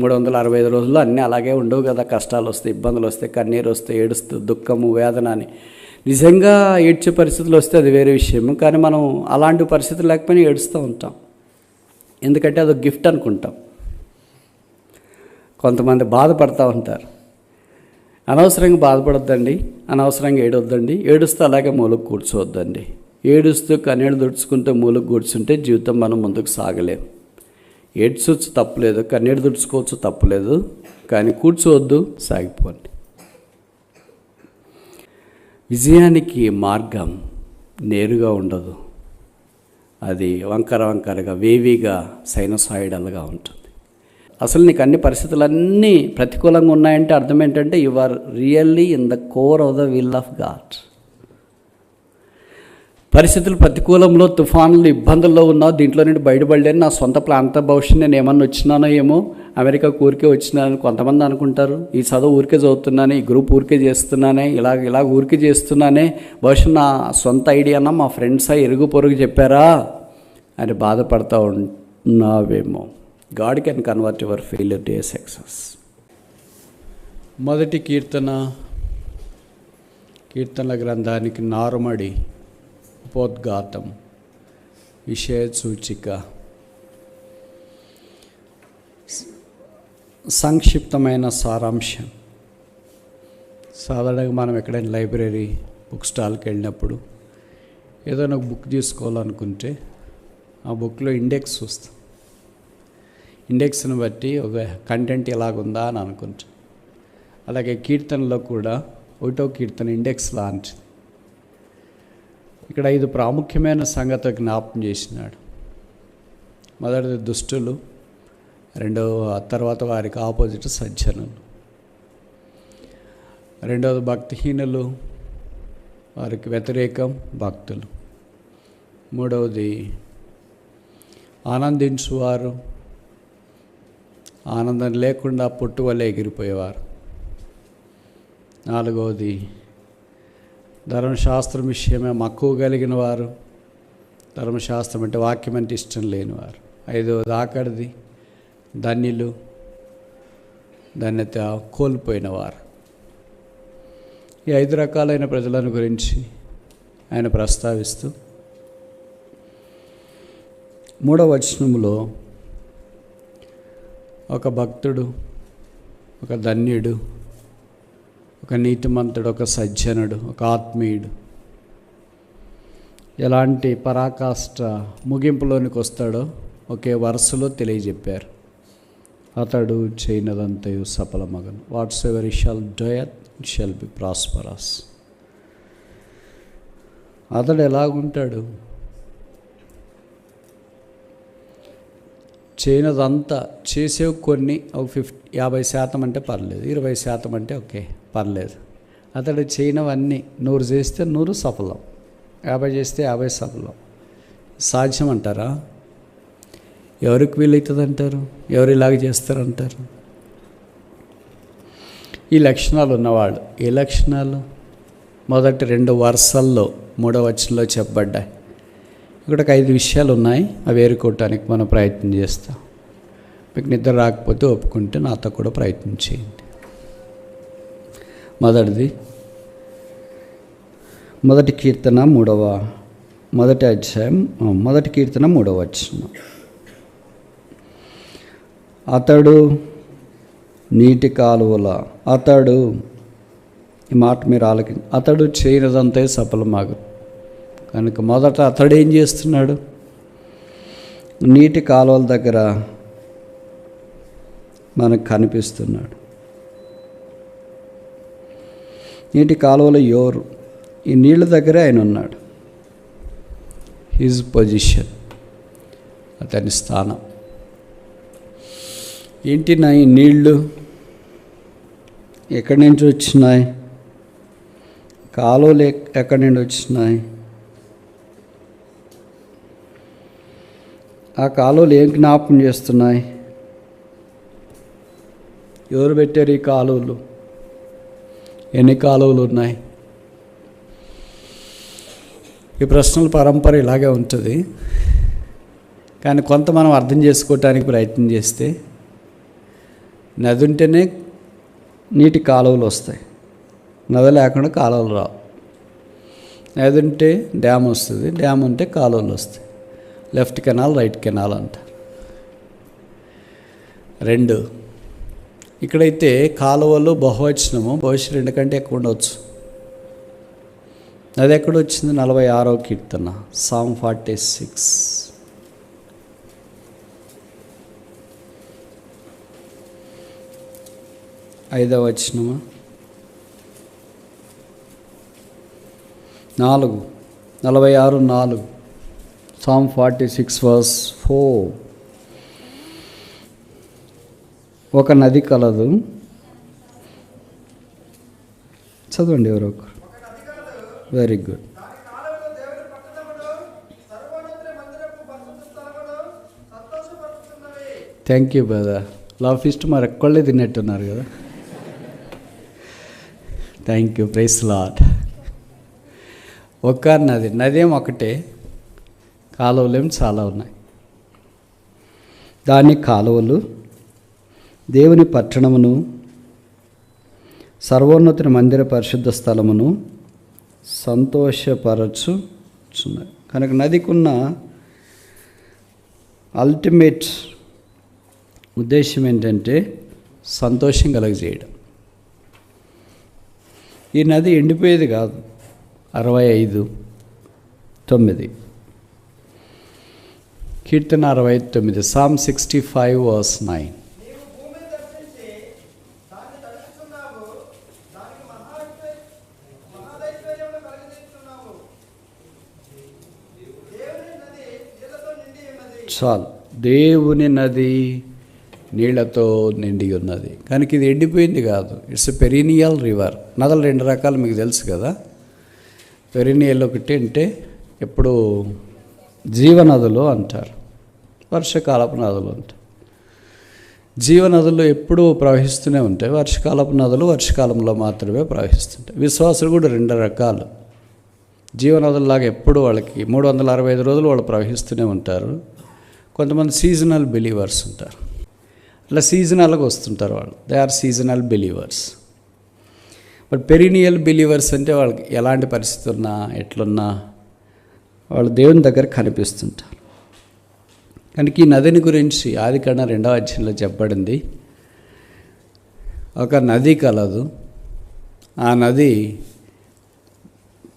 365 రోజుల్లో అన్నీ అలాగే ఉండవు కదా. కష్టాలు వస్తాయి, ఇబ్బందులు వస్తాయి, కన్నీరు వస్తాయి, ఏడుస్తూ దుఃఖము, వేదన అని. నిజంగా ఏడ్చే పరిస్థితులు వస్తే అది వేరే విషయం. కానీ మనం అలాంటి పరిస్థితులు లేకపోయినా ఏడుస్తూ ఉంటాం. ఎందుకంటే అదొక గిఫ్ట్ అనుకుంటాం. కొంతమంది బాధపడుతూ ఉంటారు. అనవసరంగా బాధపడొద్దండి, అనవసరంగా ఏడొద్దండి. ఏడుస్తూ అలాగే మూలకు కూర్చోవద్దండి. ఏడుస్తూ కన్నీళ్ళు దుడుచుకుంటూ మూలకు కూర్చుంటే జీవితం మనం ముందుకు సాగలేం. ఏడ్చొచ్చు తప్పులేదు, కన్నీళ్ళు దుడుచుకోవచ్చు తప్పులేదు, కానీ కూర్చోవద్దు, సాగిపోండి. విజయానికి మార్గం నేరుగా ఉండదు. అది వంకర వంకరగా, వేవీగా, సైనసాయిడల్గా ఉంటుంది. అసలు నీకు అన్ని పరిస్థితులన్నీ ప్రతికూలంగా ఉన్నాయంటే అర్థం ఏంటంటే you are really in the core of the will of God. పరిస్థితులు ప్రతికూలంలో, తుఫానులు, ఇబ్బందుల్లో ఉన్నావు, దీంట్లో నుండి బయటపడలేని నా సొంత ప్రాంత భవిష్యత్తు నేను ఏమన్నా వచ్చినానో ఏమో, అమెరికాకు ఊరికే వచ్చినానని కొంతమంది అనుకుంటారు. ఈ చదువు ఊరికే చదువుతున్నానే, ఈ గ్రూప్ ఊరికే చేస్తున్నానే, ఇలాగ ఊరికే చేస్తున్నానే, బహుశా నా సొంత ఐడియానా, మా ఫ్రెండ్సా, ఇరుగు పొరుగు చెప్పారా అని బాధపడతా ఉన్నావేమో. God can convert your failure to a success. మొదటి కీర్తనల గ్రంథానికి నారుమడి, ఉపోద్ఘాతం, విషయ సూచిక, సంక్షిప్తమైన సారాంశం. సాధారణంగా మనం ఎక్కడైనా లైబ్రరీ, బుక్ స్టాల్కి వెళ్ళినప్పుడు ఏదైనా ఒక బుక్ తీసుకోవాలనుకుంటే ఆ బుక్లో ఇండెక్స్ చూస్తాం. ఇండెక్స్ని బట్టి ఒక కంటెంట్ ఎలాగుందా అని అనుకుంటాం. అలాగే కీర్తనలో కూడా ఒకటో కీర్తన ఇండెక్స్ లాంటిది. ఇక్కడ 5 ప్రాముఖ్యమైన సంగతులు జ్ఞాపకం చేసినాడు. మొదటిది దుష్టులు, తర్వాత వారికి ఆపోజిట్ సజ్జనులు, రెండవది భక్తిహీనులు, వారికి వ్యతిరేకం భక్తులు, మూడవది ఆనందించువారు, ఆనందం లేకుండా పుట్టువలే ఎగిరిపోయేవారు, నాలుగవది ధర్మశాస్త్రం విషయమే మక్కువ కలిగిన వారు, ధర్మశాస్త్రం అంటే వాక్యం అంటే ఇష్టం లేనివారు, ఐదవది ఆఖరిది ధన్యులు, ధన్యత కోల్పోయినవారు. ఈ 5 రకాలైన ప్రజలను గురించి ఆయన ప్రస్తావిస్తూ 3వ వచనంలో ఒక భక్తుడు, ఒక ధన్యుడు, ఒక నీతిమంతుడు, ఒక సజ్జనుడు, ఒక ఆత్మీయుడు ఎలాంటి పరాకాష్ట ముగింపులోనికి వస్తాడో ఒకే వరుసలో తెలియజెప్పారు. అతడు చేయనదంతయు సఫలమగను. Whatsoever he shall doeth it shall be prosperous. అతడు ఎలాగుంటాడు? చేయనదంతా చేసేవి కొన్ని, ఒక 50% అంటే పర్లేదు, 20% అంటే ఓకే పర్లేదు. అతడు చేయనవన్నీ 100 చేస్తే 100 సఫలం, 50 చేస్తే 50 సఫలం. సాధ్యం అంటారా? ఎవరికి వీలవుతుంది అంటారు? ఎవరు ఇలాగ చేస్తారంటారు? ఈ లక్షణాలు ఉన్నవాళ్ళు. ఏ లక్షణాలు? మొదటి 2 వరుసల్లో 3వ వచనంలో చెప్పబడ్డాయి. ఇక్కడ ఒక 5 విషయాలు ఉన్నాయి. అవి ఏరుకోవటానికి మనం ప్రయత్నం చేస్తాం. మీకు నిద్ర రాకపోతే ఒప్పుకుంటే నాతో కూడా ప్రయత్నం చేయండి. మొదటిది, మొదటి కీర్తన 3వ అధ్యాయం, మొదటి కీర్తన 3వ వచనం. అతడు నీటి కాలువల, అతడు, ఈ మాట మీరు అతడు చేయనదంతే సఫలమాగు. కనుక మొదట అతడు ఏం చేస్తున్నాడు? నీటి కాలువల దగ్గర మనకు కనిపిస్తున్నాడు. నీటి కాలువల యోరు, ఈ నీళ్ళ దగ్గరే ఆయన ఉన్నాడు. హిజ్ పొజిషన్, అతని స్థానం. ఏంటి నా ఈ నీళ్ళు ఎక్కడి నుంచి వచ్చినాయి? కాలువలు ఎక్కడి నుండి వచ్చినాయి? ఆ కాలువలు ఏం జ్ఞాపకం చేస్తున్నాయి? ఎవరు పెట్టారు ఈ కాలువలు? ఎన్ని కాలువలు ఉన్నాయి? ఈ ప్రశ్నల పరంపర ఇలాగే ఉంటుంది. కానీ కొంత మనం అర్థం చేసుకోవటానికి ప్రయత్నం చేస్తే నది ఉంటేనే నీటి కాలువలు వస్తాయి, నది లేకుండా కాలువలు రావు. నది ఉంటే డ్యామ్ వస్తుంది, డ్యామ్ ఉంటే కాలువలు వస్తాయి. లెఫ్ట్ కెనాల్, రైట్ కెనాల్ అంటారు. 2 ఇక్కడైతే కాలువలు బహువచనము, భవిష్య 2 కంటే ఎక్కువ ఉండవచ్చు. అది ఎక్కడ వచ్చింది? 46వ కీర్తన, Psalm 46. 5వ వచనము, 46:4, Psalm 46 verse 4. ఒక నది కలదు. చదవండి ఎవరో ఒకరు. Very good. Thank you brother. Love feast మరి ఎక్కడే తిన్నట్టున్నారు కదా. Thank you, praise Lord. ఒక నదేం ఒకటే, కాలువలేం చాలా ఉన్నాయి. దాని కాలువలు దేవుని పట్టణమును, సర్వోన్నతుని మందిర పరిశుద్ధ స్థలమును సంతోషపరచుచున్నాయి. కనుక నదికున్న అల్టిమేట్ ఉద్దేశం ఏంటంటే సంతోషం కలగజేయడం. ఈ నది ఎండిపోయేది కాదు. 65:9 కీర్తన 65:9, Psalm 65 verse 9. చాలు, దేవుని నది నీళ్లతో నిండి ఉన్నది. కనుక ఇది ఎండిపోయింది కాదు, ఇట్స్ ఎ పెరీనియల్ రివర్. నదులు 2 రకాలు మీకు తెలుసు కదా. పెరీనియల్ ఒకటి అంటే ఎప్పుడు జీవనదులు అంటారు, వర్షకాలపు నదులు అంటారు. జీవనదులు ఎప్పుడూ ప్రవహిస్తూనే ఉంటాయి, వర్షకాలపు నదులు వర్షకాలంలో మాత్రమే ప్రవహిస్తుంటాయి. విశ్వాసులు కూడా 2 రకాలు. జీవనదుల్లాగా ఎప్పుడు వాళ్ళకి 365 రోజులు వాళ్ళు ప్రవహిస్తూనే ఉంటారు. కొంతమంది సీజనల్ బిలీవర్స్ ఉంటారు, అట్లా సీజనల్గా వస్తుంటారు వాళ్ళు. They are seasonal believers. But perennial believers అంటే వాళ్ళకి ఎలాంటి పరిస్థితి ఉన్నా ఎట్లున్నా వాళ్ళు దేవుని దగ్గర కనిపిస్తుంటారు. కనుక ఈ నదిని గురించి ఆదికాండం 2వ అధ్యాయంలో చెప్పబడింది. ఒక నది కలదు, ఆ నది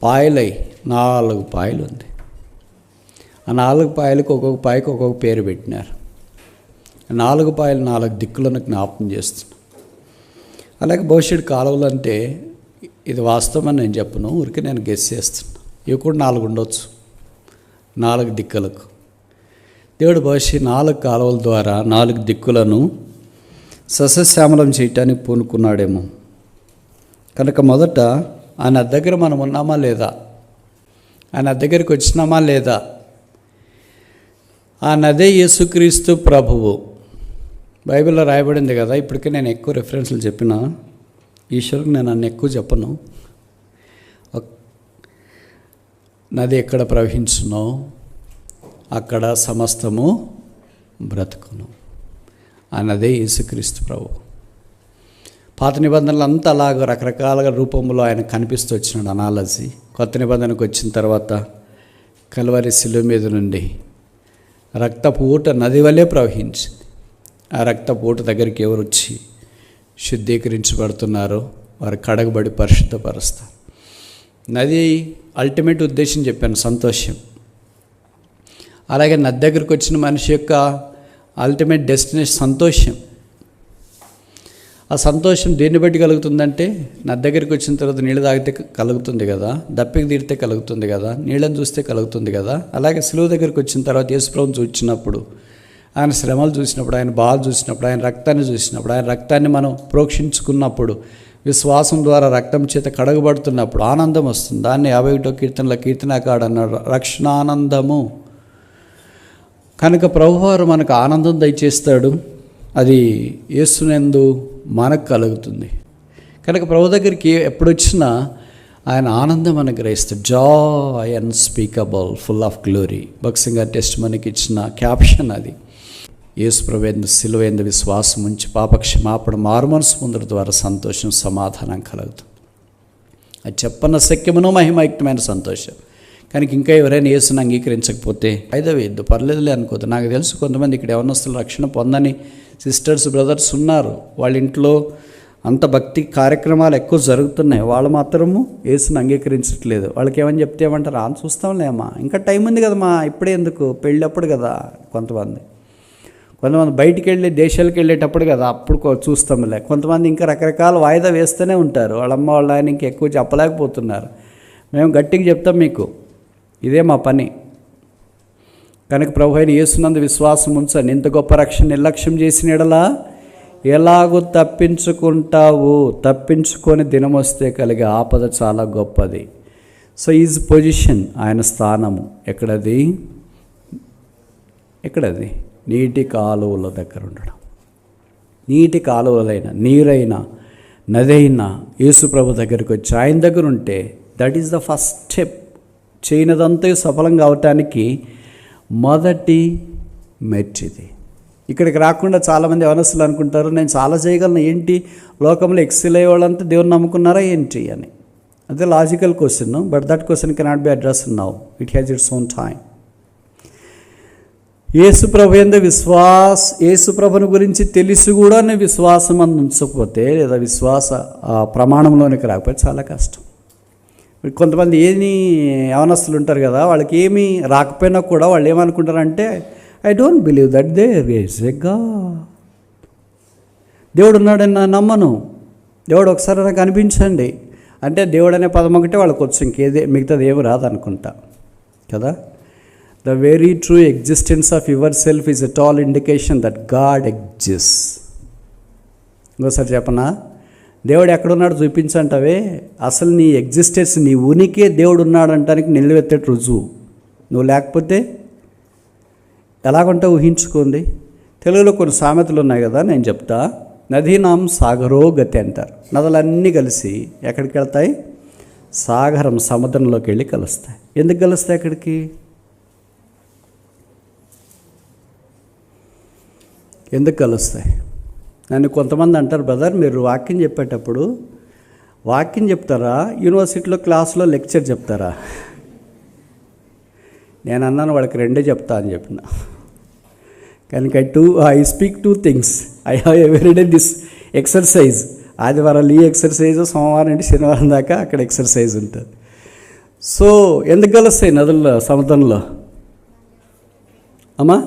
పాయలై 4 పాయలు ఉంది. ఆ 4 పాయలకు ఒక్కొక్క పాయకు ఒక్కొక్క పేరు పెట్టినారు. 4 పాయలు 4 దిక్కులను జ్ఞాపకం చేస్తున్నాను. అలాగే భవిష్యత్ కాలువలు అంటే ఇది వాస్తవం అని నేను చెప్పను, ఊరికి నేను గెస్ చేస్తున్నాను. ఇవి కూడా 4 ఉండొచ్చు, 4 దిక్కులకు. దేవుడు భవిష్యత్ 4 కాలువల ద్వారా 4 దిక్కులను సస్యశ్యామలం చేయటానికి పూనుకున్నాడేమో. కనుక మొదట ఆయన దగ్గర మనం ఉన్నామా లేదా, ఆయన దగ్గరికి వచ్చినామా లేదా. ఆ నదే యేసుక్రీస్తు ప్రభువు. బైబిల్లో రాయబడింది కదా. ఇప్పటికే నేను ఎక్కువ రెఫరెన్స్లు చెప్పిన, ఈశ్వరుకు నేను అన్ని ఎక్కువ చెప్పను. నది ఎక్కడ ప్రవహించునో అక్కడ సమస్తము బ్రతుకును. ఆ నదే యేసుక్రీస్తు ప్రభువు. పాత నిబంధనలు అంతా అలాగ రకరకాలుగా రూపంలో ఆయన కనిపిస్తూ వచ్చినాడు అనాలజీ. కొత్త నిబంధనకు వచ్చిన తర్వాత కల్వరి శిలువ మీద నుండి రక్తపు ఊట నది వలె ప్రవహించింది. ఆ రక్తపు ఊట దగ్గరికి ఎవరు వచ్చి శుద్ధీకరించబడుతున్నారో వారు కడగబడి పరిశుద్ధపరుస్తారు. నది అల్టిమేట్ ఉద్దేశం చెప్పాను, సంతోషం. అలాగే నది దగ్గరికి వచ్చిన మనిషి యొక్క అల్టిమేట్ డెస్టినేషన్ సంతోషం. ఆ సంతోషం దేన్ని బట్టి కలుగుతుందంటే నది దగ్గరికి వచ్చిన తర్వాత నీళ్ళు తాగితే కలుగుతుంది కదా, దప్పికి తీరితే కలుగుతుంది కదా, నీళ్ళని చూస్తే కలుగుతుంది కదా. అలాగే సిలువ దగ్గరికి వచ్చిన తర్వాత యేసుప్రభువుని చూసినప్పుడు, ఆయన శ్రమలు చూసినప్పుడు, ఆయన బాధ చూసినప్పుడు, ఆయన రక్తాన్ని చూసినప్పుడు, ఆయన రక్తాన్ని మనం ప్రోక్షించుకున్నప్పుడు, విశ్వాసం ద్వారా రక్తం చేత కడగబడుతున్నప్పుడు ఆనందం వస్తుంది. దాన్ని 51వ కీర్తనలో కీర్తనాకారుడు అన్నాడు, రక్షణానందము. కనుక ప్రభువారు మనకు ఆనందం దయచేస్తాడు. అది యేసునందు మనకు కలుగుతుంది. కనుక ప్రభు దగ్గరికి ఎప్పుడు వచ్చినా ఆయన ఆనందం అనుగ్రహిస్తాడు. Joy unspeakable, full of glory. భక్సింగ్ గారి టెస్ట్ మనకి ఇచ్చిన క్యాప్షన్ అది. యేసు ప్రభువైన సిలువైన విశ్వాసం ఉంచి పాపక్షమాపణ మారుమనసు పొందుట ద్వారా సంతోషం, సమాధానం కలుగుతుంది. అది చెప్పన్న శక్యమును మహిమయుక్తమైన సంతోషం. కానీ ఇంకా ఎవరైనా యేసుని అంగీకరించకపోతే ఐదో వేద్దు పర్లేదులే అనుకోదు. నాకు తెలుసు కొంతమంది ఇక్కడ యవనస్తులు రక్షణ పొందని సిస్టర్స్, బ్రదర్స్ ఉన్నారు. వాళ్ళ ఇంట్లో అంత భక్తి కార్యక్రమాలు ఎక్కువ జరుగుతున్నాయి. వాళ్ళు మాత్రము యేసుని అంగీకరించట్లేదు. వాళ్ళకి ఏమని చెప్తే ఏమంటారు, అని చూస్తాంలేమ్మా, ఇంకా టైం ఉంది కదమ్మా, ఇప్పుడే ఎందుకు, పెళ్ళప్పుడు కదా. కొంతమంది బయటికి వెళ్ళి దేశాలకు వెళ్ళేటప్పుడు కదా, అప్పుడు చూస్తాంలే. కొంతమంది ఇంకా రకరకాల వాయిదా వేస్తూనే ఉంటారు. వాళ్ళమ్మ వాళ్ళ ఆయన ఇంకా ఎక్కువ చెప్పలేకపోతున్నారు. మేము గట్టిగా చెప్తాం, మీకు ఇదే మా పని. కనుక ప్రభు అయిన యేసునందు విశ్వాసం ఉంచండి. ఇంత గొప్ప రక్షణ నిర్లక్ష్యం చేసిన ఎడలా ఎలాగూ తప్పించుకుంటావు. తప్పించుకొని దినం వస్తే కలిగే ఆపద చాలా గొప్పది. సో ఈజ్ పొజిషన్, ఆయన స్థానము ఎక్కడది? నీటి కాలువల దగ్గర ఉండడం. నీటి కాలువలైన, నీరైనా, నదైనా యేసు ప్రభు దగ్గరికి వచ్చి ఆయన దగ్గర ఉంటే that is the first step. చేయనదంతా సఫలం కావటానికి మొదటి మెట్టిది. ఇక్కడికి రాకుండా చాలామంది యవనస్తులు అనుకుంటారు, నేను చాలా చేయగలను, ఏంటి లోకంలో ఎక్సెల్ అయ్యే వాళ్ళంతా దేవుని నమ్ముకున్నారా ఏంటి అని. అదే logical question, but that question cannot be address now. It has its own time. యేసుప్రభుని గురించి తెలిసి కూడా నేను విశ్వాసం అని ఉంచకపోతే, లేదా విశ్వాస ప్రమాణంలోనికి రాకపోతే చాలా కష్టం. కొంతమంది యవనస్తులు ఉంటారు కదా, వాళ్ళకి ఏమీ రాకపోయినా కూడా వాళ్ళు ఏమనుకుంటారంటే, I don't believe that there is a God. దేవుడు ఉన్నాడని నా నమ్మను. దేవుడు ఒకసారి నాకు అనిపించండి అంటే, దేవుడు అనే పదం ఒకటే వాళ్ళకి వచ్చు, ఇంకేదే మిగతాది ఏమి రాదనుకుంటా కదా. The very true existence of your self is a tall indication that God exist. ఇంకోసారి చెప్పనా, దేవుడు ఎక్కడున్నాడు చూపించంటావే, అసలు నీ ఎగ్జిస్టెన్స్, నీ ఉనికి దేవుడు ఉన్నాడంటానికి నిలవెత్తేట రుజువు. నువ్వు లేకపోతే ఎలాగంటే ఊహించుకోండి. తెలుగులో కొన్ని సామెతలు ఉన్నాయి కదా, నేను చెప్తా. నదీనాం సాగరో గతి అంటారు. నదులన్నీ కలిసి ఎక్కడికి వెళ్తాయి? సాగరం, సముద్రంలోకి వెళ్ళి కలుస్తాయి. ఎందుకు కలుస్తాయి అక్కడికి? ఎందుకు కలుస్తాయి? నన్ను కొంతమంది అంటారు, బ్రదర్ మీరు వాక్యం చెప్పేటప్పుడు వాక్యం చెప్తారా, యూనివర్సిటీలో క్లాస్లో లెక్చర్ చెప్తారా? నేను అన్నాను వాళ్ళకి రెండే చెప్తా అని చెప్పిన. కనుక I speak two things. I have everyday this exercise. ఆదివారాలు ఈ ఎక్సర్సైజ్, సోమవారం నుండి శనివారం దాకా అక్కడ ఎక్సర్సైజ్ ఉంటుంది. సో ఎందుకు కలుస్తాయి నదుల్లో, సముద్రంలో? అమ్మా,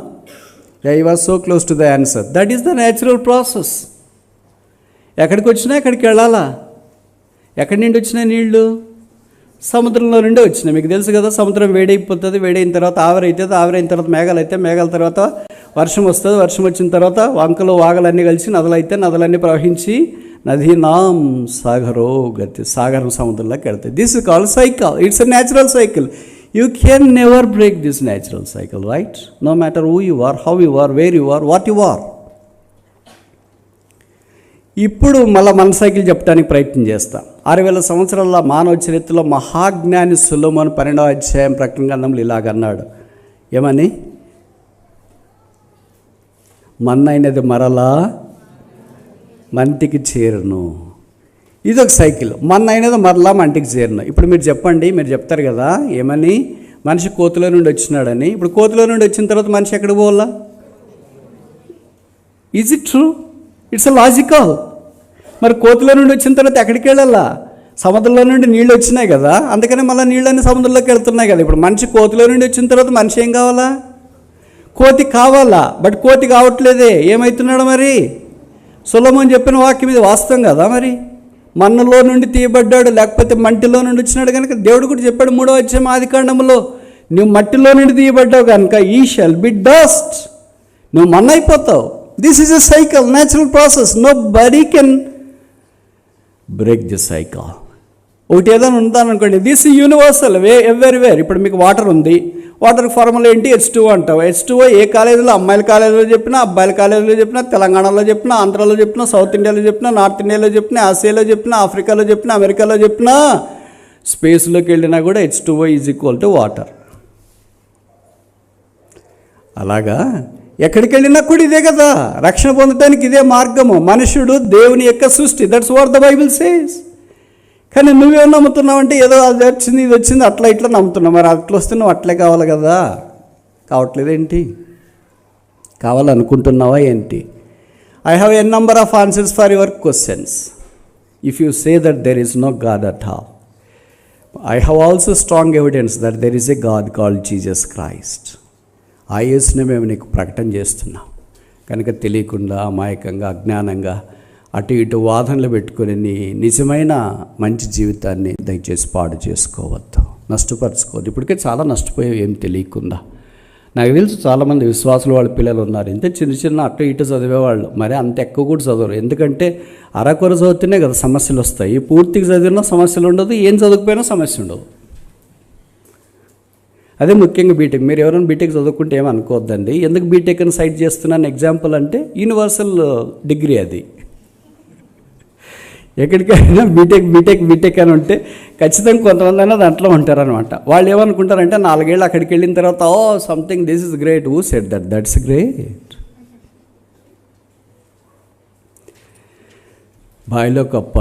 I was so close to the answer. That is the natural process. ఎక్కడికి వచ్చినా ఎక్కడికి వెళ్ళాలా? ఎక్కడి నుండి వచ్చినాయి నీళ్లు? సముద్రంలో నుండి వచ్చినాయి. మీకు తెలుసు కదా, సముద్రం వేడైపోతుంది, వేడైన తర్వాత ఆవిరైతుంది, ఆవిరైన తర్వాత మేఘాలు అయితే, మేఘాల తర్వాత వర్షం వస్తుంది, వర్షం వచ్చిన తర్వాత వంకలు వాగలన్నీ కలిసి నదులు అయితే, నదులన్నీ ప్రవహించి నదీనాం సాగరో గతి, సాగరం సముద్రంలోకి వెళ్తాయి. This is called cycle. It's a natural cycle. You can never break this natural cycle, right? No matter who you are, how you are, where you are, what you are. ఇప్పుడు మళ్ళీ మన సైకిల్ చెప్పడానికి ప్రయత్నం చేస్తాం. 6000 సంవత్సరాల మానవ చరిత్రలో మహాజ్ఞాని సొలొమోను 12వ అధ్యాయం ప్రకటన గ్రంథంలో ఇలాగన్నాడు. ఏమని? మన్నైనది మరలా మంటికి చేరును. ఇదొక సైకిల్. మన్నైనది మరలా మంటికి చేరును. ఇప్పుడు మీరు చెప్పండి, మీరు చెప్తారు కదా ఏమని, మనిషి కోతిలో నుండి వచ్చినాడని. ఇప్పుడు కోతిలో నుండి వచ్చిన తర్వాత మనిషి ఎక్కడికి పోవాలా? Is it true? It's a logical. మరి కోతిలో నుండి వచ్చిన తర్వాత ఎక్కడికి వెళ్ళాలా? సముద్రంలో నుండి నీళ్ళు వచ్చినాయి కదా, అందుకని మళ్ళీ నీళ్ళన్నీ సముద్రంలోకి వెళ్తున్నాయి కదా. ఇప్పుడు మనిషి కోతిలో నుండి వచ్చిన తర్వాత మనిషి ఏం కావాలా? కోతి కావాలా. బట్ కోతి కావట్లేదే. ఏమవుతున్నాడు మరి? సొలొమోను చెప్పిన వాక్యం ఇది వాస్తవం కదా. మరి మన్నులో నుండి తీయబడ్డాడు, లేకపోతే మంటిలో నుండి వచ్చినాడు కనుక దేవుడు కూడా చెప్పాడు 3వ అధ్యాయం ఆదికాండములో, నువ్వు మట్టిలో నుండి తీయబడ్డావు కనుక ఈ షల్ బి డస్ట్, నువ్వు మన్నైపోతావు. This is a cycle, natural process. Nobody can break the cycle. ఒకటి ఏదైనా ఉందనుకోండి, దిస్ యూనివర్సల్ ఎవ్రీవేర్. ఇప్పుడు మీకు వాటర్ ఉంది, వాటర్ ఫార్ములా ఏంటి? H2O అంటావు. H2O ఏ కాలేజీలో, అమ్మాయిల కాలేజీలో చెప్పినా, అబ్బాయిల కాలేజీలో చెప్పినా, తెలంగాణలో చెప్పినా, ఆంధ్రాలో చెప్పినా, సౌత్ ఇండియాలో చెప్పినా, నార్త్ ఇండియాలో చెప్పినా, ఆసియాలో చెప్పినా, ఆఫ్రికాలో చెప్పినా, అమెరికాలో చెప్పినా, స్పేస్లోకి వెళ్ళినా కూడా H2O is equal to water. అలాగా ఎక్కడికి వెళ్ళినా కూడా ఇదే కదా, రక్షణ పొందడానికి ఇదే మార్గము. మనుషుడు దేవుని యొక్క సృష్టి, that's what the Bible says. కానీ నువ్వేం నమ్ముతున్నావు అంటే ఏదో అది వచ్చింది ఇది వచ్చింది అట్లా ఇట్లా నమ్ముతున్నావు. మరి అట్లా వస్తే నువ్వు అట్లే కావాలి కదా, కావట్లేదేంటి? కావాలనుకుంటున్నావా ఏంటి? I have a number of answers for your questions if you say that there is no God at all. I have also strong evidence that there is a God called Jesus Christ. ఆ యేసునే మేము నీకు ప్రకటన చేస్తున్నాం. కనుక తెలియకుండా అమాయకంగా అజ్ఞానంగా అటు ఇటు వాదనలు పెట్టుకుని నీ నిజమైన మంచి జీవితాన్ని దయచేసి పాడు చేసుకోవద్దు, నష్టపరచుకోవద్దు. ఇప్పటికే చాలా నష్టపోయావు ఏం తెలియకుండా. నాకు తెలుసు చాలామంది విశ్వాసులు వాళ్ళ పిల్లలు ఉన్నారు, ఇంత చిన్న చిన్న అటు ఇటు చదివేవాళ్ళు, మరి అంత ఎక్కువ కూడా చదవరు. ఎందుకంటే అరకొర చదివితేనే కదా సమస్యలు వస్తాయి. పూర్తిగా చదివినా సమస్యలు ఉండదు, ఏం చదువుకపోయినా సమస్య ఉండదు. అదే ముఖ్యంగా బీటెక్. మీరు ఎవరైనా బీటెక్ చదువుకుంటే ఏమనుకోవద్దండి. ఎందుకు బీటెక్ అని సైట్ చేస్తున్నాను ఎగ్జాంపుల్ అంటే యూనివర్సల్ డిగ్రీ అది. ఎక్కడికైనా బీటెక్ అని ఉంటే ఖచ్చితంగా కొంతమంది అయినా దాంట్లో ఉంటారనమాట. వాళ్ళు ఏమనుకుంటారంటే 4 ఏళ్ళు అక్కడికి వెళ్ళిన తర్వాత oh something this is great, who said that's great. బావిలో కప్ప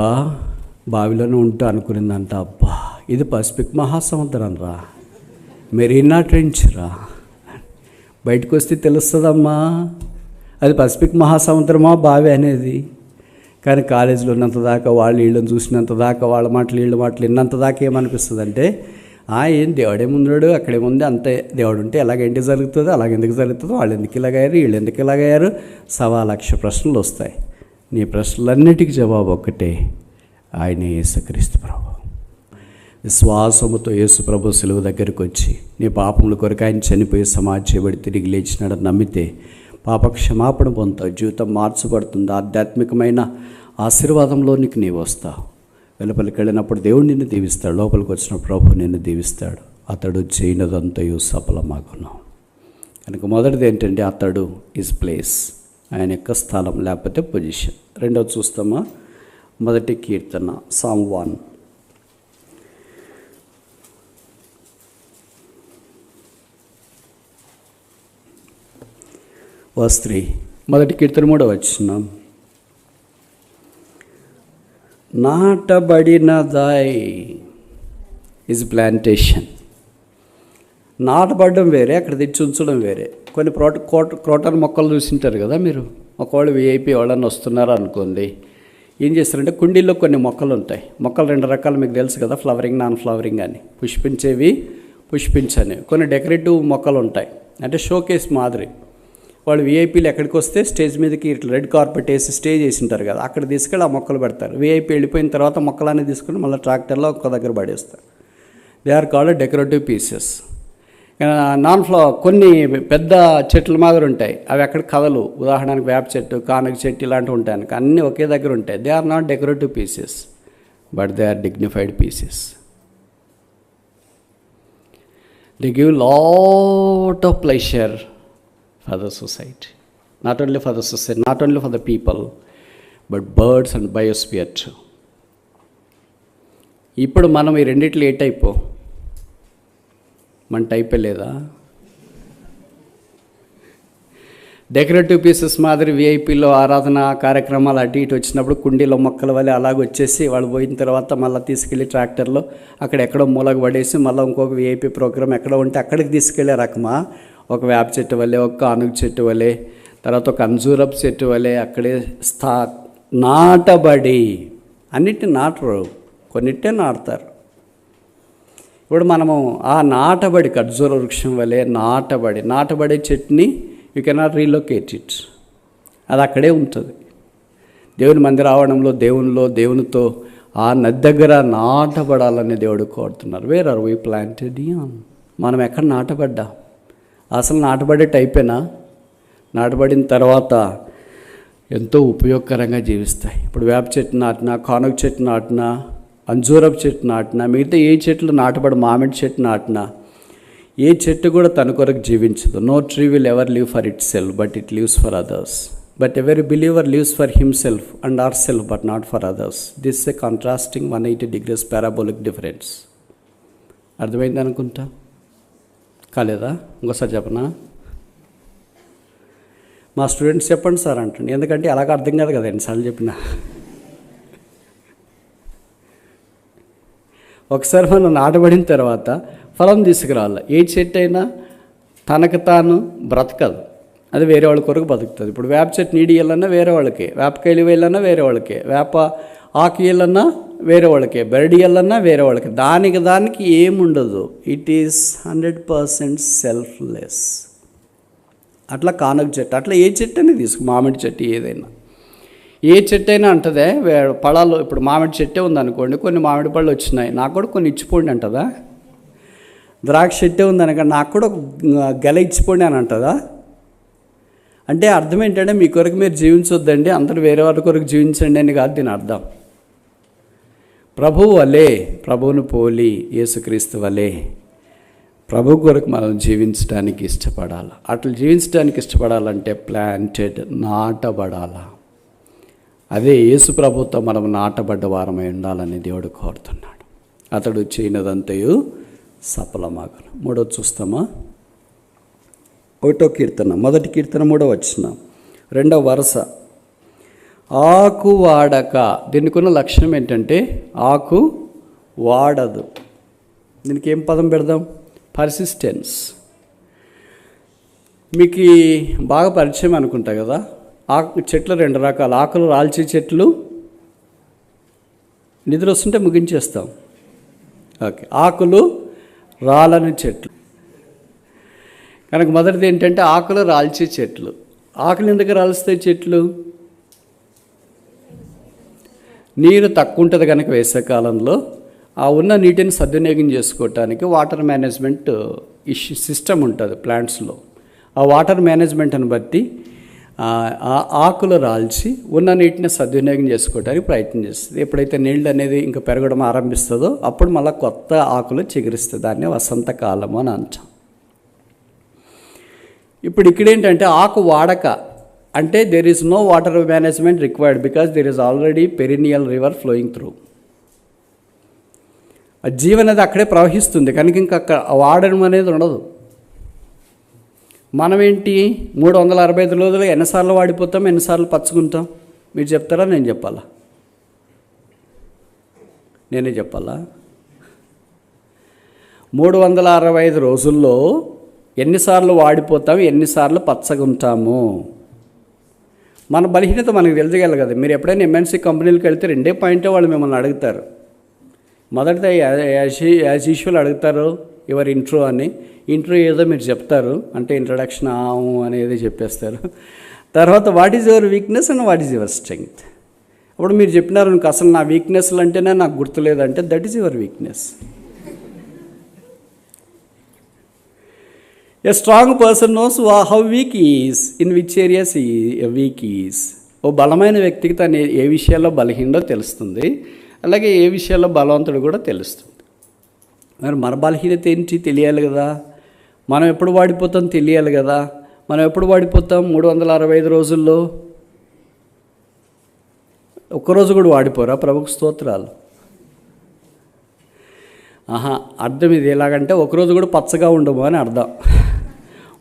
బావిలోనే ఉంటూ అనుకునిందంట, అబ్బా ఇది పసిఫిక్ మహాసముద్రం రా, మెరీనా ట్రెంచ్ రా. బయటకు వస్తే తెలుస్తుందమ్మా అది పసిఫిక్ మహాసముద్రమా బావి అనేది. కానీ కాలేజీలో ఉన్నంత దాకా వాళ్ళు వీళ్ళని చూసినంత దాకా వాళ్ళ మాటలు వీళ్ళ మాటలు విన్నంత దాకా ఏమనిపిస్తుంది అంటే ఏం దేవుడేముందాడు అక్కడేముంది అంతే, దేవుడు ఉంటే ఎలాగేంటి జరుగుతుందో అలాగెందుకు జరుగుతుందో, వాళ్ళు ఎందుకు ఇలాగయ్యారు వీళ్ళు ఎందుకు ఇలాగయ్యారు, 1,00,000 ప్రశ్నలు వస్తాయి. నీ ప్రశ్నలన్నిటికీ జవాబు ఒక్కటే, ఆయనే యేసుక్రీస్తు ప్రభు. విశ్వాసముతో యేసు ప్రభు సిలువ దగ్గరికి వచ్చి నీ పాపముల కొరకు ఆయన చనిపోయి సమాధి చేయబడి తిరిగి లేచినాడని నమ్మితే పాప క్షమాపణ పొందుతావు, జీవితం మార్చబడుతుంది, ఆధ్యాత్మికమైన ఆశీర్వాదంలోనికి నీవు వస్తావు. వెలుపలికి వెళ్ళినప్పుడు దేవుడు నిన్ను దీవిస్తాడు, లోపలికి వచ్చిన ప్రభు నిన్ను దీవిస్తాడు. అతడు చేయనదంతయు సఫలమాగును. కనుక మొదటిది ఏంటంటే అతడు ఈజ్ ప్లేస్, ఆయన యొక్క స్థలం లేకపోతే పొజిషన్. రెండవది చూస్తామా, మొదటి కీర్తన సామ్ 1 verse 3. మొదటి కీర్తన 3వ వచనం, నాటబడినదై ఈజ్ ప్లాంటేషన్. నాటబడడం వేరే, అక్కడ తెచ్చి ఉంచడం వేరే. కొన్ని క్రోటన్ మొక్కలు చూసింటారు కదా మీరు. ఒకవేళ విఐపి వాళ్ళని వస్తున్నారు అనుకోండి, ఏం చేస్తారంటే కుండీల్లో కొన్ని మొక్కలు ఉంటాయి. మొక్కలు 2 రకాలు మీకు తెలుసు కదా, ఫ్లవరింగ్ నాన్ ఫ్లవరింగ్ అని, పుష్పించేవి పుష్పించనివి. కొన్ని డెకరేటివ్ మొక్కలు ఉంటాయి, అంటే షోకేస్ మాదిరి. వాళ్ళు విఐపీలు ఎక్కడికి వస్తే స్టేజ్ మీదకి ఇట్లా రెడ్ కార్పెట్ వేసి స్టేజ్ వేసి ఉంటారు కదా, అక్కడ తీసుకెళ్ళి ఆ మొక్కలు పెడతారు. విఐపీ వెళ్ళిపోయిన తర్వాత మొక్కలన్నీ తీసుకుని మళ్ళీ ట్రాక్టర్లో ఒక దగ్గర పడేస్తారు. They are called decorative pieces. కొన్ని పెద్ద చెట్ల మాదిరి ఉంటాయి, అవి అక్కడ కథలు, ఉదాహరణకు వేప చెట్టు, కానక చెట్టు ఇలాంటివి ఉంటాయి. అన్నీ ఒకే దగ్గర ఉంటాయి. They are not decorative pieces but they are dignified pieces. They give lot of pleasure for the society, not only for the society, not only for the people, but birds and biosphere too. ఇప్పుడు మనం ఈ రెండిట్లో ఏ type? మన టైపే లేదా? Decorative pieces మాదిరి విఐపీలో ఆరాధన కార్యక్రమాలు అటు ఇటు వచ్చినప్పుడు కుండీలో మొక్కల వల్ల అలాగొచ్చేసి వాళ్ళు పోయిన తర్వాత మళ్ళీ తీసుకెళ్ళి ట్రాక్టర్లో అక్కడ ఎక్కడో మూలకు పడేసి మళ్ళీ ఇంకొక విఐపీ ప్రోగ్రామ్ ఎక్కడ ఉంటే అక్కడికి తీసుకెళ్ళే రకమా? ఒక వేప చెట్టు వల్లే, ఒక కానుగ చెట్టు వల్లే, తర్వాత ఒక అంజూరపు చెట్టు వల్లే అక్కడే నాటబడి, అన్నిటిని నాటరు, కొన్నిటినే నాటుతారు. ఇప్పుడు మనము ఆ నాటబడి ఖర్జూర వృక్షం వల్లే నాటబడే చెట్టుని యూ కెనాట్ రీలొకేట్ ఇట్, అది అక్కడే ఉంటుంది. దేవుని మందిర ఆవరణంలో దేవునితో ఆ నది దగ్గర నాటబడాలని దేవుడు కోరుతున్నారు. Where are we planted on? మనం ఎక్కడ నాటబడ్డా? అసలు నాటబడే టైపేనా? నాటబడిన తర్వాత ఎంతో ఉపయోగకరంగా జీవిస్తాయి. ఇప్పుడు వేప చెట్టు నాటినా, కానుగ చెట్టు నాటినా, అంజూరపు చెట్టు నాటినా, మిగతా ఏ చెట్లు నాటబడి, మామిడి చెట్టు నాటినా, ఏ చెట్టు కూడా తన కొరకు జీవించదు. No tree will ever live for itself but it lives for others. But every believer lives for himself and our self but not for others. This a contrasting 180 degrees parabolic difference. అర్థమైంది అనుకుంటా, కాలేదా? ఇంకోసారి చెప్పనా? మా students చెప్పండి sir అంటండి. ఎందుకంటే అలాగ అర్థం కాదు కదా ఎన్నిసార్లు చెప్పినా. ఒకసారి మనం నాటబడిన తర్వాత ఫలం తీసుకురావాలి. ఏ చెట్టు అయినా తనకు తాను బ్రతకదు, అది వేరే వాళ్ళ కొరకు బతుకుతుంది. ఇప్పుడు వేప చెట్టు నీడి ఇవ్వాలన్నా వేరే వాళ్ళకి, వేపకాయలు వేయాలన్నా వేరే వాళ్ళకి, వేప ఆకు ఇవ్వాలన్నా వేరే వాళ్ళకి, బెరడి ఇవ్వాలన్నా వేరే వాళ్ళకి. దానికి ఏముండదు. It is 100% selfless. అట్లా కానక చెట్టు, అట్లా ఏ చెట్టు అనేది తీసుకు, మామిడి చెట్టు ఏదైనా, ఏ చెట్టు అయినా అంటదే పళ్ళాలు. ఇప్పుడు మామిడి చెట్టే ఉందనుకోండి, కొన్ని మామిడి పళ్ళు వచ్చినాయి, నాకు కూడా కొన్ని ఇచ్చిపోండి అంటదా. ద్రాక్ష చెట్టే ఉందనక నాకు కూడా గెల ఇచ్చిపోండి అని అంటదా. అంటే అర్థం ఏంటంటే మీ కొరకు మీరు జీవించొద్దండి, అందరూ వేరే వాళ్ళ కొరకు జీవించండి అని కాదు దీని అర్థం. ప్రభువు వలే, ప్రభువును పోలి యేసుక్రీస్తు వలే ప్రభు కొరకు మనం జీవించడానికి ఇష్టపడాలి. అట్లా జీవించడానికి ఇష్టపడాలంటే ప్లాంటెడ్, నాటబడాలా. అదే యేసు ప్రభుతో మనం నాటబడ్డ వారమై ఉండాలని దేవుడు కోరుతున్నాడు. అతడు చేయనదంతయు సఫలమాగను. 3వ చూస్తామా? 1వ కీర్తన, 1వ కీర్తన 3వ వచనం, 2వ వరుస. ఆకు వాడక. దీనికి ఉన్న లక్షణం ఏంటంటే ఆకు వాడదు. దీనికి ఏం పదం పెడదాం? పర్సిస్టెన్స్. మీకు బాగా పరిచయం అనుకుంటా కదా. ఆకు చెట్లు 2 రకాలు. ఆకులు రాల్చే చెట్లు, నిద్ర వస్తుంటే ముగించేస్తాం. ఓకే, ఆకులు రాలని చెట్లు. కనుక మొదటిది ఏంటంటే ఆకులు రాల్చే చెట్లు. ఆకులు ఎందుకు రాలుస్తాయి చెట్లు? నీరు తక్కువ ఉంటుంది కనుక వేసవికాలంలో ఆ ఉన్న నీటిని సద్వినియోగం చేసుకోవటానికి వాటర్ మేనేజ్మెంట్ సిస్టమ్ ఉంటుంది ప్లాంట్స్లో. ఆ వాటర్ మేనేజ్మెంట్ని బట్టి ఆకులు రాల్చి ఉన్న నీటిని సద్వినియోగం చేసుకోవడానికి ప్రయత్నం చేస్తుంది. ఎప్పుడైతే నీళ్ళు అనేది ఇంకా పెరగడం ఆరంభిస్తుందో అప్పుడు మళ్ళీ కొత్త ఆకులు చిగురిస్తుంది. దాన్ని వసంతకాలము అని అంటాం. ఇప్పుడు ఇక్కడేంటంటే ఆకు వాడక అంటే there is no water management required because there is already perennial river flowing through. ఆ జీవం అనేది అక్కడే ప్రవహిస్తుంది కనుక ఇంకా అక్కడ వాడడం అనేది ఉండదు. మనమేంటి 365 రోజులు ఎన్నిసార్లు వాడిపోతాం, ఎన్నిసార్లు పచ్చుకుంటాం? మీరు చెప్తారా, నేను చెప్పాలా? నేనే చెప్పాలా? 365 రోజుల్లో ఎన్నిసార్లు వాడిపోతాం, ఎన్నిసార్లు పచ్చగుంటాము? మన బలహీనత మనకు తెలియగల కదా. మీరు ఎప్పుడైనా ఎంఎన్సీ కంపెనీలకు వెళ్తే 2 పాయింటే వాళ్ళు మిమ్మల్ని అడుగుతారు. మొదటిది యాజ్ యూజువల్ అడుగుతారు యువర్ ఇంట్రో అని. ఇంట్రో ఏదో మీరు చెప్తారు, అంటే ఇంట్రడక్షన్ అనేది చెప్పేస్తారు. తర్వాత what is your weakness and what is your strength. అప్పుడు మీరు చెప్పినారు నాకు అసలు నా వీక్నెస్లు అంటేనే నాకు గుర్తులేదంటే that is your weakness. A strong person knows how weak he is, in which areas he weak is. ఓ బలమైన వ్యక్తికి తను ఏ విషయాల్లో బలహీనో తెలుస్తుంది, అలాగే ఏ విషయాల్లో బలవంతుడు కూడా తెలుస్తుంది. మరి మన బలహీనత ఏంటి తెలియాలి కదా. మనం ఎప్పుడు వాడిపోతాం తెలియాలి కదా. మనం ఎప్పుడు వాడిపోతాం? 365 రోజుల్లో ఒక్కరోజు కూడా వాడిపోరా? ప్రభుకు స్తోత్రాలు. అర్థం ఇది ఎలాగంటే ఒకరోజు కూడా పచ్చగా ఉండము అని అర్థం.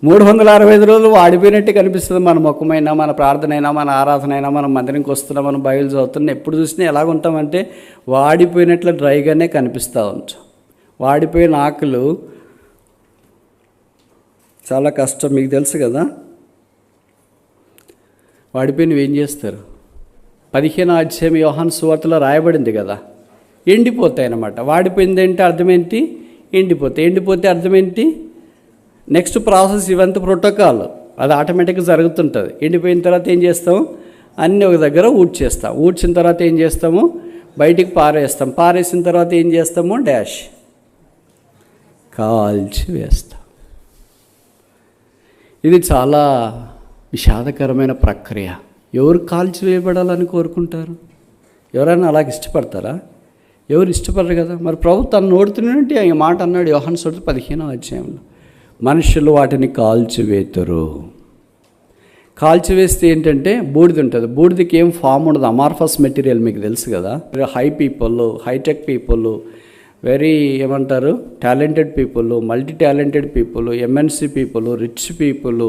365 రోజులు వాడిపోయినట్టే కనిపిస్తుంది మన ముఖమైనా, మన ప్రార్థన అయినా, మన ఆరాధన అయినా, మనం మందిరంకి వస్తున్నాం, మనం బైబిల్ చదువుతున్నాం. ఎప్పుడు చూసినా ఎలాగుంటామంటే వాడిపోయినట్లు డ్రైగానే కనిపిస్తూ ఉంటాం. వాడిపోయిన ఆకులు చాలా కష్టం, మీకు తెలుసు కదా. వాడిపోయినవి ఏం చేస్తారు? 15వ అధ్యాయం యోహాను సువార్తలో రాయబడింది కదా, ఎండిపోతాయి అన్నమాట. వాడిపోయింది అంటే అర్థం ఏంటి? ఎండిపోతాయి. ఎండిపోతే అర్థం ఏంటి? నెక్స్ట్ ప్రాసెస్ ఇవంతా ప్రోటోకాల్, అది ఆటోమేటిక్గా జరుగుతుంటుంది. ఎండిపోయిన తర్వాత ఏం చేస్తాం? అన్నీ ఒక దగ్గర ఊడ్చేస్తాం. ఊడ్చిన తర్వాత ఏం చేస్తాము? బయటికి పారేస్తాం. పారేసిన తర్వాత ఏం చేస్తాము? కాల్చి వేస్తాం. ఇది చాలా విషాదకరమైన ప్రక్రియ. ఎవరు కాల్చి వేయబడాలని కోరుకుంటారు? ఎవరైనా అలాగ ఇష్టపడతారా? ఎవరు ఇష్టపడరు కదా. మరి ప్రభు తను నోడుతున్నట్టు ఈ మాట అన్నాడు యోహాను సువార్త 15వ అధ్యాయంలో, మనుషులు వాటిని కాల్చివేతురు. కాల్చివేస్తే ఏంటంటే బూడిద ఉంటుంది. బూడిదకి ఏం ఫామ్ ఉండదు, అమార్ఫస్ మెటీరియల్, మీకు తెలుసు కదా. High people, high tech people, very ఏమంటారు talented people, multi talented people, MNC people, rich people,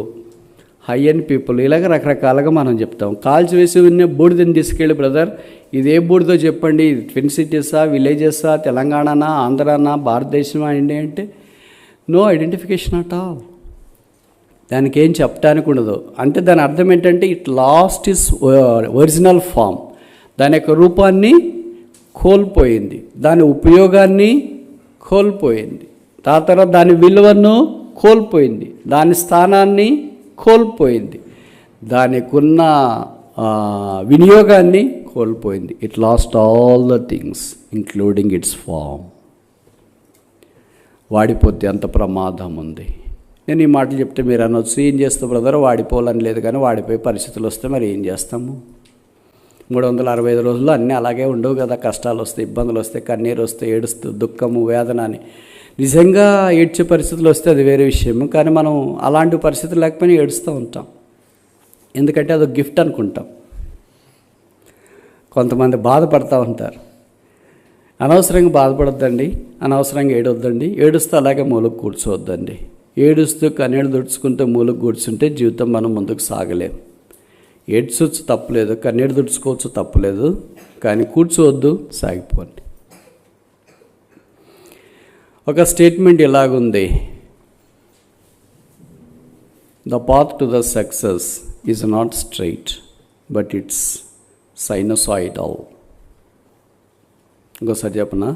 high end people ఇలాగ రకరకాలుగా మనం చెప్తాం. కాల్చివేసి ఉన్న బూడిదని తీసుకెళ్ళి బ్రదర్ ఇది ఏ బూడిదో చెప్పండి, ఇది ట్విన్ సిటీసా, విలేజెసా, తెలంగాణనా, ఆంధ్రానా, భారతదేశమా అండి అంటే నో ఐడెంటిఫికేషన్ అట్ ఆల్. దానికి ఏం చెప్పడానికి ఉండదు. అంటే దాని అర్థం ఏంటంటే it lost its original form, దాని యొక్క రూపాన్ని కోల్పోయింది, దాని ఉపయోగాన్ని కోల్పోయింది, తర్వాత దాని విలువను కోల్పోయింది, దాని స్థానాన్ని కోల్పోయింది, దానికున్న వినియోగాన్ని కోల్పోయింది. It lost all the things including its form. వాడిపోతే అంత ప్రమాదం ఉంది. నేను ఈ మాటలు చెప్తే మీరు అనొచ్చు ఏం చేస్తావు బ్రదర్, వాడిపోవాలని లేదు, కానీ వాడిపోయే పరిస్థితులు వస్తే మరి ఏం చేస్తాము? 365 రోజులు అన్నీ అలాగే ఉండవు కదా. కష్టాలు వస్తాయి, ఇబ్బందులు వస్తాయి, కన్నీరు వస్తాయి, ఏడుస్తూ దుఃఖము, వేదన అని నిజంగా ఏడ్చే పరిస్థితులు వస్తే అది వేరే విషయం. కానీ మనం అలాంటి పరిస్థితులు లేకపోయినా ఏడుస్తూ ఉంటాం, ఎందుకంటే అదొక గిఫ్ట్ అనుకుంటాం. కొంతమంది బాధపడుతూ ఉంటారు. అనవసరంగా బాధపడొద్దండి, అనవసరంగా ఏడొద్దండి, ఏడుస్తూ అలాగే మూలకు కూర్చోవద్దండి. ఏడుస్తూ కన్నీళ్ళు దుడుచుకుంటూ మూలకు కూర్చుంటే జీవితం మనం ముందుకు సాగలేం. ఏడ్చొచ్చు తప్పులేదు, కన్నీళ్ళు దుడుచుకోవచ్చు తప్పులేదు, కానీ కూర్చోవద్దు, సాగిపోండి. ఒక స్టేట్మెంట్ ఇలాగుంది, the path to the success is not straight but it's sinusoidal. ఇంకోసారి చెప్పనా,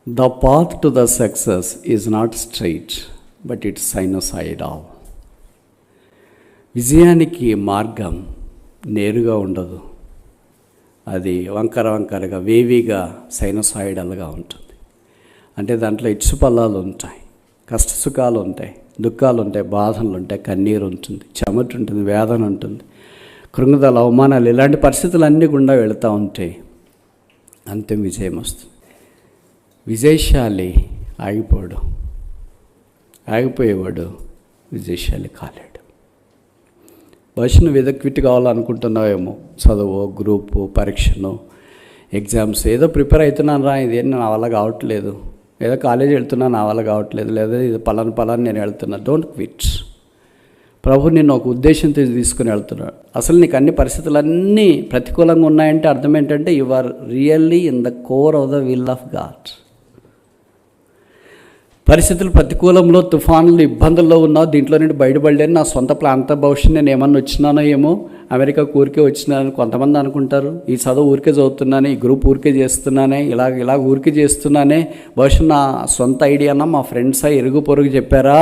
the path to the success is not straight but it's sinusoidal. విజయానికి మార్గం నేరుగా ఉండదు, అది వంకర వంకరగా వేవిగా సైనసాయిడల్గా ఉంటుంది. అంటే దాంట్లో ఇచ్చుపల్లాలు ఉంటాయి, కష్టసుఖాలు ఉంటాయి, దుఃఖాలు ఉంటాయి, బాధలు ఉంటాయి, కన్నీరు ఉంటుంది, చెమట ఉంటుంది, వేదన ఉంటుంది, కృంగుదల, అవమానాలు, ఇలాంటి పరిస్థితులన్నీ గుండా వెళుతూ ఉంటాయి. అంతే విజయం వస్తుంది. విజయశాలి ఆగిపోయేవాడు విజయశాలి కాలేడు. బహుశా నువ్వు ఏదో క్విట్ కావాలనుకుంటున్నావేమో, చదువు, గ్రూపు, పరీక్షను, ఎగ్జామ్స్, ఏదో ప్రిపేర్ అవుతున్నాను రా, ఇదేం నా వల్ల కావట్లేదు, ఏదో కాలేజీ వెళ్తున్నా నా వల్ల కావట్లేదు, లేదా ఇది పలాని నేను వెళ్తున్నా. Don't quit. ప్రభు నిన్ను ఒక ఉద్దేశంతో తీసుకుని వెళ్తున్నాడు. అసలు నీకు అన్ని పరిస్థితులన్నీ ప్రతికూలంగా ఉన్నాయంటే అర్థం ఏంటంటే you are really in the core of the will of God. పరిస్థితులు ప్రతికూలంలో, తుఫానులు, ఇబ్బందుల్లో ఉన్నావు, దీంట్లో నుండి బయటపడలేని నా సొంత ప్రాంత భవిష్యత్తు నేను ఏమన్నా వచ్చినానో ఏమో, అమెరికా ఊరికే వచ్చినానని కొంతమంది అనుకుంటారు. ఈ చదువు ఊరికే చదువుతున్నానే, ఈ గ్రూప్ ఊరికే చేస్తున్నానే, ఇలాగ ఊరికే చేస్తున్నానే, బహుశా నా సొంత ఐడియానా, మా ఫ్రెండ్సా, ఇరుగు పొరుగు చెప్పారా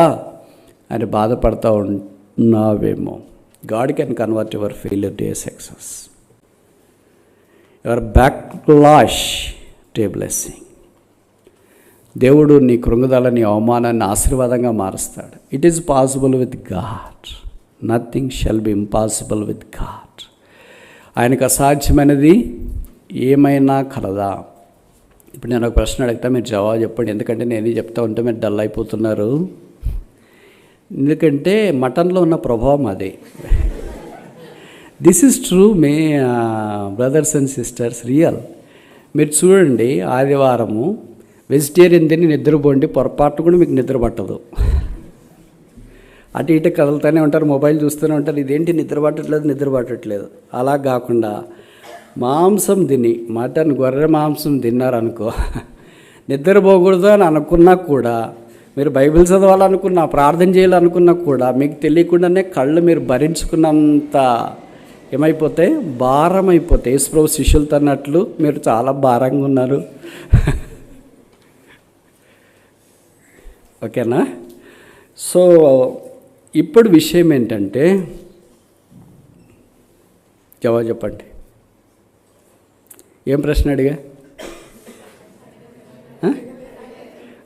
అని బాధపడతా ఉన్నావేమో. God can convert your failure to a success, your backlash to a blessing. దేవుడు నీ కృంగుదలని, అవమానాన్ని ఆశీర్వాదంగా మారుస్తాడు. It is possible with God, nothing shall be impossible with God. ఆయనకు అసాధ్యమైనది ఏమైనా కలదా? ఇప్పుడు నేను ఒక ప్రశ్న అడిగితే మీరు జవాబు చెప్పండి, ఎందుకంటే నేనే చెప్తా ఉంటే మీరు డల్ అయిపోతున్నారు. ఎందుకంటే మటన్లో ఉన్న ప్రభావం అది. This is true May brothers and sisters, real. మీరు చూడండి, ఆదివారము వెజిటేరియన్ తిని నిద్రపోండి, పొరపాటు కూడా మీకు నిద్ర పట్టదు. అటు ఇటు కదులుతూనే ఉంటారు, మొబైల్ చూస్తూనే ఉంటారు, ఇదేంటి నిద్ర పట్టట్లేదు. అలా కాకుండా మాంసం తిని, మటన్, గొర్రె మాంసం తిన్నారనుకో, నిద్రపోకూడదు అని అనుకున్నా కూడా, మీరు బైబిల్ చదవాలనుకున్నా, ప్రార్థన చేయాలనుకున్నా కూడా మీకు తెలియకుండానే కళ్ళు మీరు భరించుకున్నంత ఏమైపోతాయి, భారం అయిపోతాయి. యేసుప్రభు శిష్యులతో అన్నట్లు మీరు చాలా భారంగా ఉన్నారు. ఓకేనా? సో ఇప్పుడు విషయం ఏంటంటే, జవాబు చెప్పండి. ఏం ప్రశ్న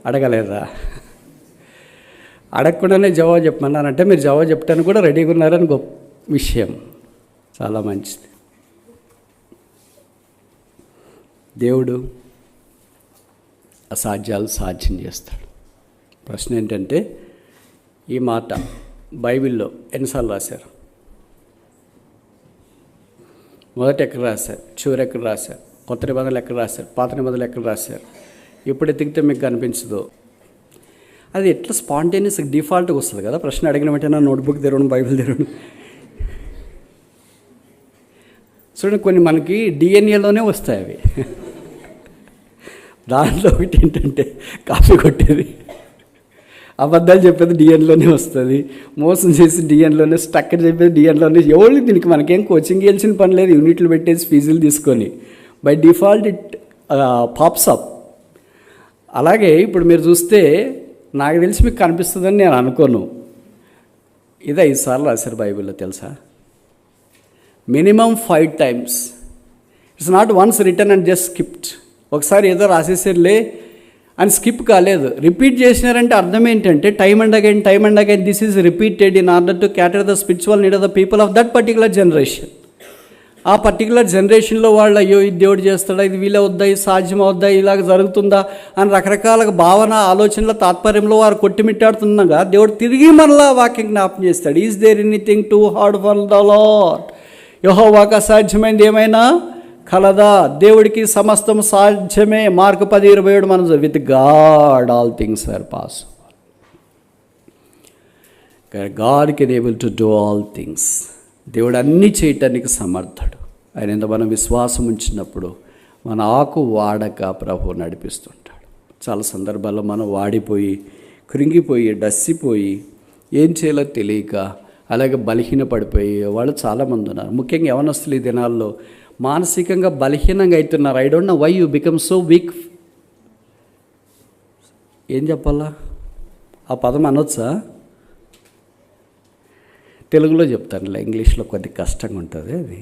అడగలేదా? అడగకుండానే జవాబు చెప్పమన్నానంటే మీరు జవాబు చెప్తాను కూడా రెడీగా ఉన్నారని గొప్ప విషయం, చాలా మంచిది. దేవుడు అసాధ్యాలు సాధ్యం చేస్తాడు. ప్రశ్న ఏంటంటే, ఈ మాట బైబిల్లో ఎన్నిసార్లు రాశారు? మొదట ఎక్కడ రాశారు, చివరి ఎక్కడ రాశారు, కొత్త నిబంధనలు ఎక్కడ రాశారు, పాత నిబంధనలు ఎక్కడ రాశారు? ఇప్పుడు ఎతికితే మీకు కనిపించదు. అది ఎట్లా స్పాంటేనియస్ డిఫాల్ట్గా వస్తుంది కదా, ప్రశ్న అడిగిన వెంటనే నోట్బుక్ తెరవడం, బైబిల్ తెరవడం. చూడండి, కొన్ని మనకి డిఎన్ఏలోనే వస్తాయి అవి. దాంట్లో ఒకటి ఏంటంటే కాఫీ కొట్టేది, అబద్ధాలు చెప్పేది డిఎన్లోనే వస్తుంది, మోసం చేసి డిఎన్లోనే, స్టక్ చెప్పేది డిఎన్లోనే. ఎవరు దీనికి మనకేం కోచింగ్ ఇవ్వాల్సిన పని లేదు, యూనిట్లు పెట్టేసి ఫీజులు తీసుకొని by default it pops up. అలాగే ఇప్పుడు మీరు చూస్తే నాకు తెలిసి మీకు కనిపిస్తుందని నేను అనుకోను, ఇది 5 సార్లు రాశారు బైబిల్లో తెలుసా, minimum 5 times. It's not once return and just skipped. ఒకసారి ఏదో రాసేసారులే అని స్కిప్ కాలేదు, రిపీట్ చేసినారంటే అర్థం ఏంటంటే time and again this is repeated in order to క్యాటర్ the spiritual need of the people of that particular generation. ఆ పర్టికులర్ జనరేషన్లో వాళ్ళు అయ్యో ఇది దేవుడు చేస్తాడా, ఇది వీళ్ళ వద్దా, ఇది సాధ్యం అవుద్దా, ఇలాగ జరుగుతుందా అని రకరకాల భావన, ఆలోచనల తాత్పర్యంలో వారు కొట్టిమిట్టాడుతుండగా దేవుడు తిరిగి మనలా వాక్యం జ్ఞాపం చేస్తాడు. Is there anything too hard for the Lord? యెహోవాకు అసాధ్యమైంది ఏమైనా కలదా? దేవుడికి సమస్తం సాధ్యమే. మార్కు 10:27 మనం with God all things are possible. God can able to do all things. దేవుడు అన్నీ చేయటానికి సమర్థుడు. ఆయన ఎంత మనం విశ్వాసం ఉంచినప్పుడు మన ఆకు వాడక ప్రభు నడిపిస్తుంటాడు. చాలా సందర్భాల్లో మనం వాడిపోయి, కృంగిపోయి, డస్సిపోయి, ఏం చేయాలో తెలియక అలాగే బలహీన పడిపోయి వాళ్ళు చాలామంది ఉన్నారు. ముఖ్యంగా యవనస్తులు ఈ దినాల్లో మానసికంగా బలహీనంగా అవుతున్నారు. I don't know why you become so weak. ఏం చెప్పాలా, ఆ పదం అనొచ్చా? తెలుగులో చెప్తానులే, ఇంగ్లీష్లో కొద్ది కష్టంగా ఉంటుంది అది.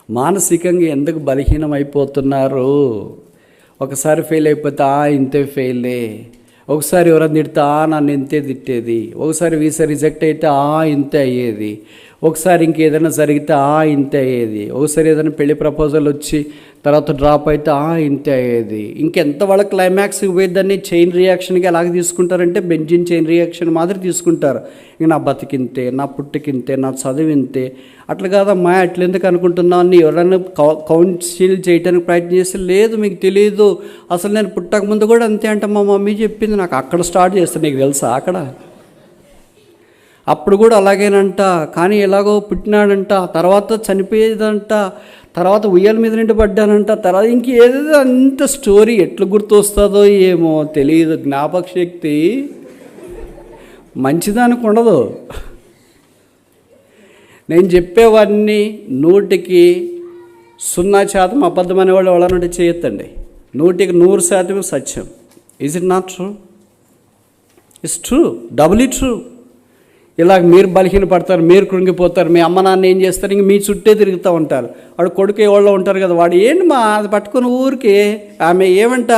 మానసికంగా ఎందుకు బలహీనం అయిపోతున్నారు? ఒకసారి ఫెయిల్ అయిపోతే ఇంతే ఫెయిలే, ఒకసారి ఎవరైనా తిడితే నన్ను ఇంతే తిట్టేది, ఒకసారి వీసా రిజెక్ట్ అయితే ఇంతే అయ్యేది, ఒకసారి ఇంకేదైనా జరిగితే ఇంతే అయ్యేది, ఒకసారి ఏదైనా పెళ్లి ప్రపోజల్ వచ్చి తర్వాత డ్రాప్ అయితే ఇంతే అయ్యేది. ఇంకెంత వాళ్ళ క్లైమాక్స్కి పోయేదాన్ని చైన్ రియాక్షన్కి ఎలాగ తీసుకుంటారంటే బెంజిన్ చైన్ రియాక్షన్ మాదిరి తీసుకుంటారు. ఇంక నా బతికింతే, నా పుట్టుకింతే, నా చదివింతే. అట్లా కాదమ్మా, అట్లెందుకు అనుకుంటున్నావు అని ఎవరైనా కౌన్సిల్ చేయడానికి ప్రయత్నం చేస్తే లేదు మీకు తెలియదు, అసలు నేను పుట్టక ముందు కూడా అంతే అంట మా మమ్మీ చెప్పింది నాకు. అక్కడ స్టార్ట్ చేస్తాను, నీకు తెలుసా? అక్కడ అప్పుడు కూడా అలాగేనంట, కానీ ఎలాగో పుట్టినాడంట, తర్వాత చనిపోయేదంట, తర్వాత ఉయ్యాల మీద నుండి పడ్డానంట, తర్వాత ఇంకేదో అంత స్టోరీ ఎట్లా గుర్తొస్తుందో ఏమో తెలియదు. జ్ఞాపక శక్తి మంచిదానికి ఉండదు. నేను చెప్పేవాడిని 100% అబద్ధం అనేవాళ్ళు ఎవరన్నా చేయొద్దండి. 100% సత్యం. Is it not true? It's true, doubly true. ఇలాగ మీరు బలహీన పడతారు, మీరు కృంగిపోతారు, మీ అమ్మ నాన్న ఏం చేస్తారు, ఇంక మీ చుట్టే తిరుగుతూ ఉంటారు. వాడు కొడుకు ఎవరో ఉంటారు కదా, వాడు ఏంటి మా అది పట్టుకుని ఊరికి ఆమె ఏమంట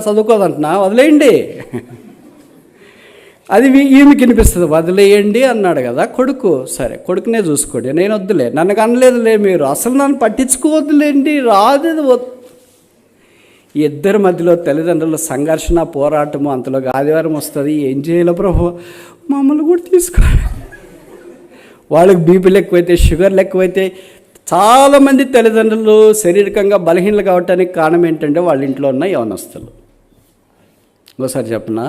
చదువుకోదంటున్నా, వదిలేయండి. అది ఈమెకి వినిపిస్తుంది, వదిలేయండి అన్నాడు కదా కొడుకు. సరే కొడుకునే చూసుకోండి, నేను వద్దులే, నన్ను అనలేదులే, మీరు అసలు నన్ను పట్టించుకోవద్దులేండి, రాదు. ఈ ఇద్దరి మధ్యలో తల్లిదండ్రుల సంఘర్షణ, పోరాటము. అంతలోకి ఆదివారం వస్తుంది, ఏం చేయాలో ప్రభు మమ్మల్ని కూడా తీసుకోవాలి. వాళ్ళకి బీపీలు ఎక్కువైతే, షుగర్లు ఎక్కువైతే. చాలామంది తల్లిదండ్రులు శారీరకంగా బలహీనలు కావటానికి కారణం ఏంటంటే వాళ్ళ ఇంట్లో ఉన్న యవనస్తులు. ఇంకోసారి చెప్పనా,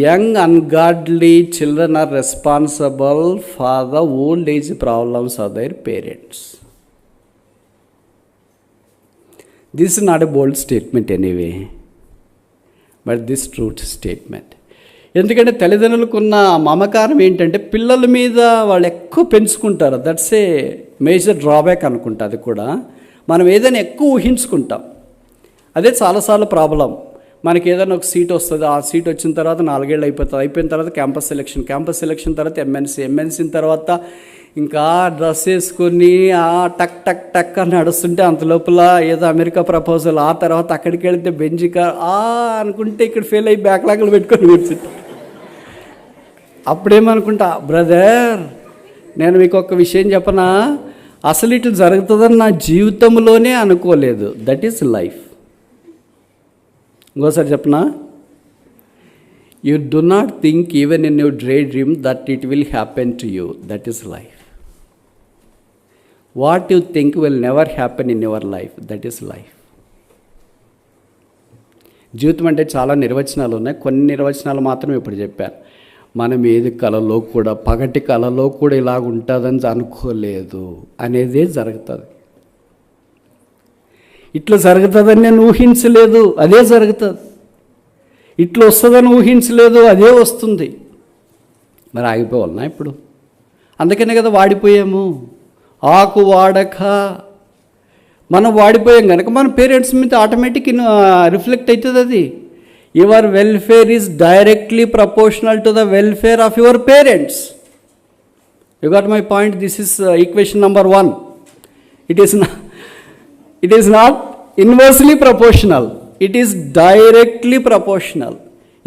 young ungodly children are responsible for the old age problems of their parents. This is not a bold statement anyway, but this truth statement. ఎందుకంటే తల్లిదండ్రులకున్న మమకారం ఏంటంటే పిల్లల మీద వాళ్ళు ఎక్కువ పెంచుకుంటారు. దట్స్ ఏ మేజర్ డ్రాబ్యాక్ అనుకుంటా. అది కూడా మనం ఏదైనా ఎక్కువ ఊహించుకుంటాం, అదే చాలాసార్లు ప్రాబ్లం. మనకి ఏదైనా ఒక సీట్ వస్తుంది, ఆ సీట్ వచ్చిన తర్వాత 4 ఏళ్ళు అయిపోతుంది, అయిపోయిన తర్వాత క్యాంపస్ సెలెక్షన్ తర్వాత ఎంఎన్సీ తర్వాత ఇంకా డ్రెస్ వేసుకొని టక్ టక్ టక్ అని నడుస్తుంటే అంత లోపల ఏదో అమెరికా ప్రపోజల్, ఆ తర్వాత అక్కడికి వెళితే బెంజి కార్ అనుకుంటే ఇక్కడ ఫెయిల్ అయ్యి బ్యాక్లాగ్లు పెట్టుకొని కూర్చుంటా. అప్పుడేమనుకుంటా, బ్రదర్ నేను మీకు ఒక విషయం చెప్పనా, అసలు ఇట్లా జరుగుతుందని నా జీవితంలోనే అనుకోలేదు. That is life. ఇంకోసారి చెప్పనా, you do not think even in your dream that it will happen to you. That is life. What you think will never happen in your life, that is life. జీవితం అంటే చాలా నిర్వచనాలు ఉన్నాయి, కొన్ని నిర్వచనాలు మాత్రం ఇప్పుడు చెప్పాను. మనం ఏది కళలో కూడా, పగటి కళలో కూడా ఇలాగ ఉంటుందని అనుకోలేదు అనేదే జరుగుతుంది. ఇట్లా జరుగుతుందని నేను ఊహించలేదు, అదే జరుగుతుంది. ఇట్లా వస్తుందని ఊహించలేదు, అదే వస్తుంది. మరి ఆగిపోవాలన్నా ఇప్పుడు? అందుకనే కదా వాడిపోయాము. ఆకు వాడక మనం వాడిపోయాం కనుక మన పేరెంట్స్ మీద ఆటోమేటిక్ రిఫ్లెక్ట్ అవుతుంది. అది your welfare is directly proportional to the welfare of your parents. You got my point? This is equation number 1. It is not inversely proportional, it is directly proportional.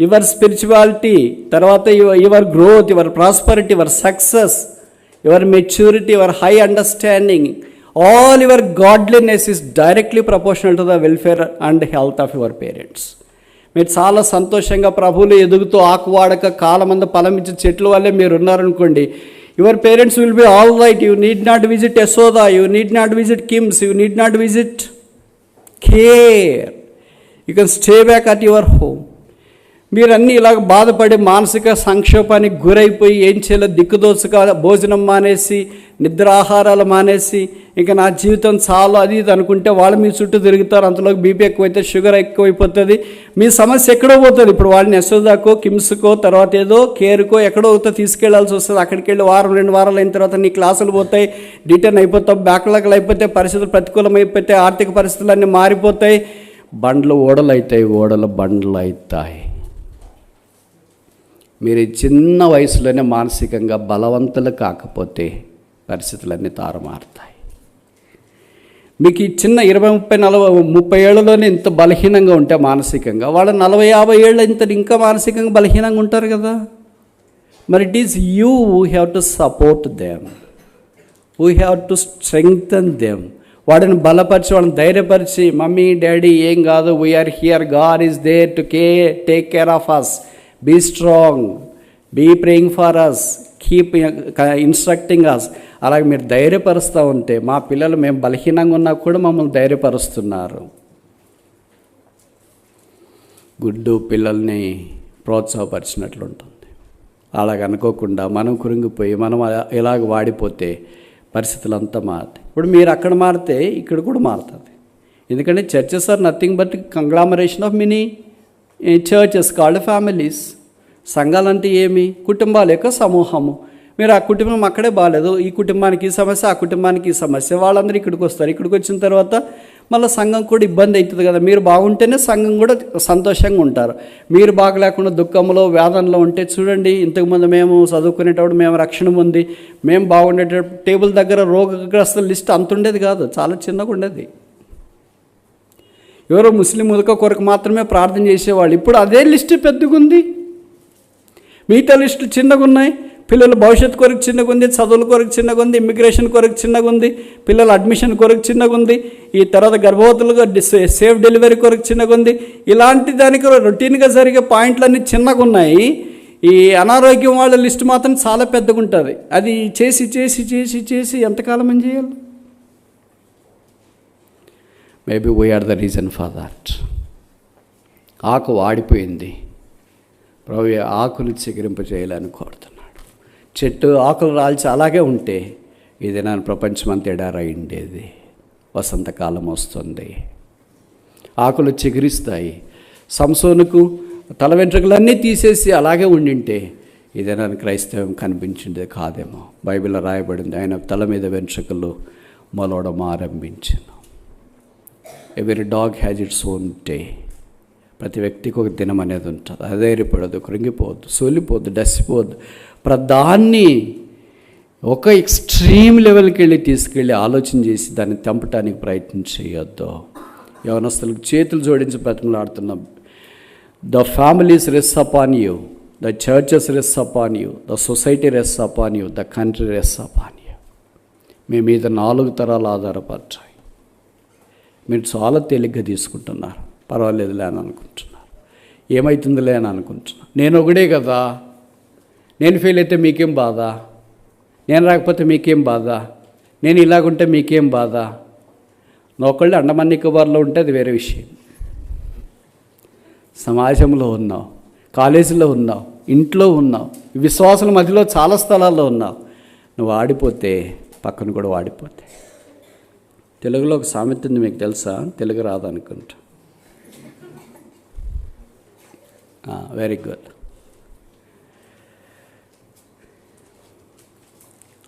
Your spirituality, తర్వాత your growth, your prosperity, your success, your maturity, your high understanding, all your godliness is directly proportional to the welfare and health of your parents. మీరు చాలా సంతోషంగా ప్రభువులో ఎదుగుతూ ఆకువాడక కాలమంద ఫలమిచ్చే చెట్ల వల్లే మీరు ఉన్నారనుకోండి, your parents will be all right. You need not visit Yashoda, you need not visit Kims, you need not visit Care. You can stay back at your home. మీరన్నీ ఇలాగ బాధపడి మానసిక సంక్షోభానికి గురైపోయి ఏం చేయాలో దిక్కుదోచక భోజనం మానేసి, నిద్రాహారాలు మానేసి, ఇంకా నా జీవితం చాలా అది ఇది అనుకుంటే వాళ్ళు మీ చుట్టూ తిరుగుతారు. అంతలోకి బీపీ ఎక్కువైతే షుగర్ ఎక్కువైపోతుంది, మీ సమస్య ఎక్కడో పోతుంది. ఇప్పుడు వాళ్ళని యశోదాకో, కిమ్స్కో, తర్వాత ఏదో కేర్కో ఎక్కడో అవుతా తీసుకెళ్లాల్సి వస్తుంది. అక్కడికి వెళ్ళి వారం 2 వారాలు అయిన తర్వాత నీ క్లాసులు పోతాయి, డిటర్న్ అయిపోతావు, బ్యాక్లాగ్లు అయిపోతాయి, పరిస్థితులు ప్రతికూలమైపోతాయి, ఆర్థిక పరిస్థితులు అన్నీ మారిపోతాయి, బండ్లు ఓడలు అవుతాయి, ఓడలు బండ్లు అవుతాయి. మీరు చిన్న వయసులోనే మానసికంగా బలవంతులు కాకపోతే పరిస్థితులన్నీ తారుమారుతాయి. మీకు ఈ చిన్న 20, 30, 40, 30 ఏళ్ళలోనే ఇంత బలహీనంగా ఉంటే మానసికంగా, వాళ్ళు 40, 50 ఏళ్ళు ఇంత ఇంకా మానసికంగా బలహీనంగా ఉంటారు కదా. మరి it is you who have to support them, who have to strengthen them. వాడిని బలపరిచి, వాళ్ళని ధైర్యపరిచి, మమ్మీ డాడీ ఏం కాదు, we are here, God is there to take care of us, be strong, be praying for us, keep instructing us. అలాగే మీరు ధైర్యపరుస్తూ ఉంటే, మా పిల్లలు మేము బలహీనంగా ఉన్నా కూడా మమ్మల్ని ధైర్యపరుస్తున్నారు. గుడ్డు పిల్లల్ని ప్రోత్సాహపరిచినట్లు ఉంటుంది. అలాగ అనుకోకుండా మనం కురింగిపోయి మనం ఇలాగ వాడిపోతే పరిస్థితులు అంతా మారుతాయి. ఇప్పుడు మీరు అక్కడ మారితే ఇక్కడ కూడా మారుతుంది. ఎందుకంటే churches are nothing but conglomeration of mini churches called families. సంఘాలంటే ఏమి? కుటుంబాల యొక్క సమూహము. మీరు ఆ కుటుంబం అక్కడే బాగాలేదు, ఈ కుటుంబానికి ఈ సమస్య, ఆ కుటుంబానికి ఈ సమస్య, వాళ్ళందరూ ఇక్కడికి వస్తారు. ఇక్కడికి వచ్చిన తర్వాత మళ్ళీ సంఘం కూడా ఇబ్బంది అవుతుంది కదా. మీరు బాగుంటేనే సంఘం కూడా సంతోషంగా ఉంటారు. మీరు బాగలేకుండా దుఃఖంలో వేదనలో ఉంటే చూడండి, ఇంతకుముందు మేము చదువుకునేటప్పుడు మేము రక్షణ పొంది మేము బాగుండేటప్పుడు టేబుల్ దగ్గర రోగగ్రస్తుల లిస్ట్ అంత ఉండేది కాదు, చాలా చిన్నగా ఉండేది. ఎవరో ముస్లిం ఉదక కొరకు మాత్రమే ప్రార్థన చేసేవాళ్ళు. ఇప్పుడు అదే లిస్టు పెద్దగా ఉంది, మిగతా లిస్టులు చిన్నగా ఉన్నాయి. పిల్లల భవిష్యత్తు కొరకు చిన్నగా ఉంది, చదువుల కొరకు చిన్నగా ఉంది, ఇమ్మిగ్రేషన్ కొరకు చిన్నగా ఉంది, పిల్లల అడ్మిషన్ కొరకు చిన్నగా ఉంది, ఈ తర్వాత గర్భవతులుగా సేఫ్ డెలివరీ కొరకు చిన్నగా ఉంది. ఇలాంటి దానికి రొటీన్గా జరిగే పాయింట్లన్నీ చిన్నగా ఉన్నాయి. ఈ అనారోగ్యం వాళ్ళ లిస్టు మాత్రం చాలా పెద్దగా ఉంటుంది. అది చేసి చేసి చేసి చేసి ఎంతకాలం అని చేయాలి? Maybe we are the reason for that. ఆకు వాడిపోయింది, ప్రభు ఆకులు చిగురింప చేయాలని కోరుతున్నాడు. చెట్టు ఆకులు రాల్చి అలాగే ఉంటే ఇది నేను ప్రపంచమంతా ఎడారై ఉండేది. వసంతకాలం వస్తుంది, ఆకులు చిగురిస్తాయి. సంసోనుకు తల వెంట్రుకలన్నీ తీసేసి అలాగే ఉండింటే ఇదే నన్ను క్రైస్తవం కనిపించింది కాదేమో. బైబిల్లో రాయబడింది, ఆయన తల మీద వెంట్రుకలు మొలవడం ఆరంభించాను. Every dog has its own day. ప్రతి వ్యక్తికి ఒక దినం అనేది ఉంటుంది. అధైర్యపడదు, కృంగిపోవద్దు, సోలిపోవద్దు, డసిపోవద్దు. ప్రధాన్ని ఒక ఎక్స్ట్రీమ్ లెవెల్కి వెళ్ళి తీసుకెళ్ళి ఆలోచన చేసి దాన్ని తెంపటానికి ప్రయత్నం చేయొద్దు. యవనస్తులకు చేతులు జోడించి బ్రతిమలాడుతున్నాం. The families rest upon you, the churches rest upon you, the society rest upon you, the country rest upon you. మీ మీద 4 తరాలు ఆధారపడ్డాయి. మీరు చాలా తేలిగ్గా తీసుకుంటున్నారు. పర్వాలేదులే అని అనుకుంటున్నారు, ఏమవుతుందిలే అని అనుకుంటున్నారు. నేను ఒకడే కదా, నేను ఫెయిల్ అయితే మీకేం బాధ, నేను రాకపోతే మీకేం బాధ, నేను ఇలాగుంటే మీకేం బాధ. నొకళ్ళు అండమాన్ నికోబార్లో ఉంటే అది వేరే విషయం. సమాజంలో ఉన్నావు, కాలేజీలో ఉన్నావు, ఇంట్లో ఉన్నావు, విశ్వాసుల మధ్యలో చాలా స్థలాల్లో ఉన్నావు. నువ్వు వాడిపోతే పక్కన కూడా వాడిపోతే. తెలుగులో ఒక సామెత ఉంది, మీకు తెలుసా? తెలుగు రాదనుకుంటా. Very good.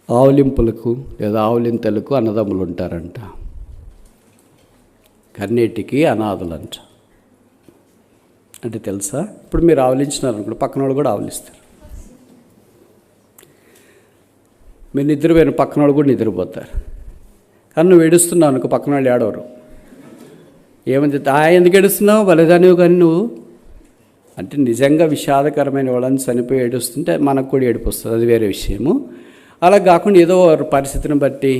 ఆవులింపులకు లేదా ఆవులింతలకు అన్నదమ్ములు ఉంటారంట, కన్నీటికి అనాథులంట. అంటే తెలుసా? ఇప్పుడు మీరు ఆవలించినారనుకోండి, పక్కన వాళ్ళు కూడా ఆవలిస్తారు. మీరు నిద్రపోయిన పక్కన వాళ్ళు కూడా నిద్రపోతారు. కానీ నువ్వు ఏడుస్తున్నావు అనుకో, పక్కన వాళ్ళు ఏడవరు. ఏమని ఎందుకు ఏడుస్తున్నావు, బలిదానివి కానీ నువ్వు అంటే నిజంగా విషాదకరమైన వాళ్ళని చనిపోయి ఏడుస్తుంటే మనకు కూడా ఏడుపు వస్తుంది, అది వేరే విషయము. అలా కాకుండా ఏదో పరిస్థితిని బట్టి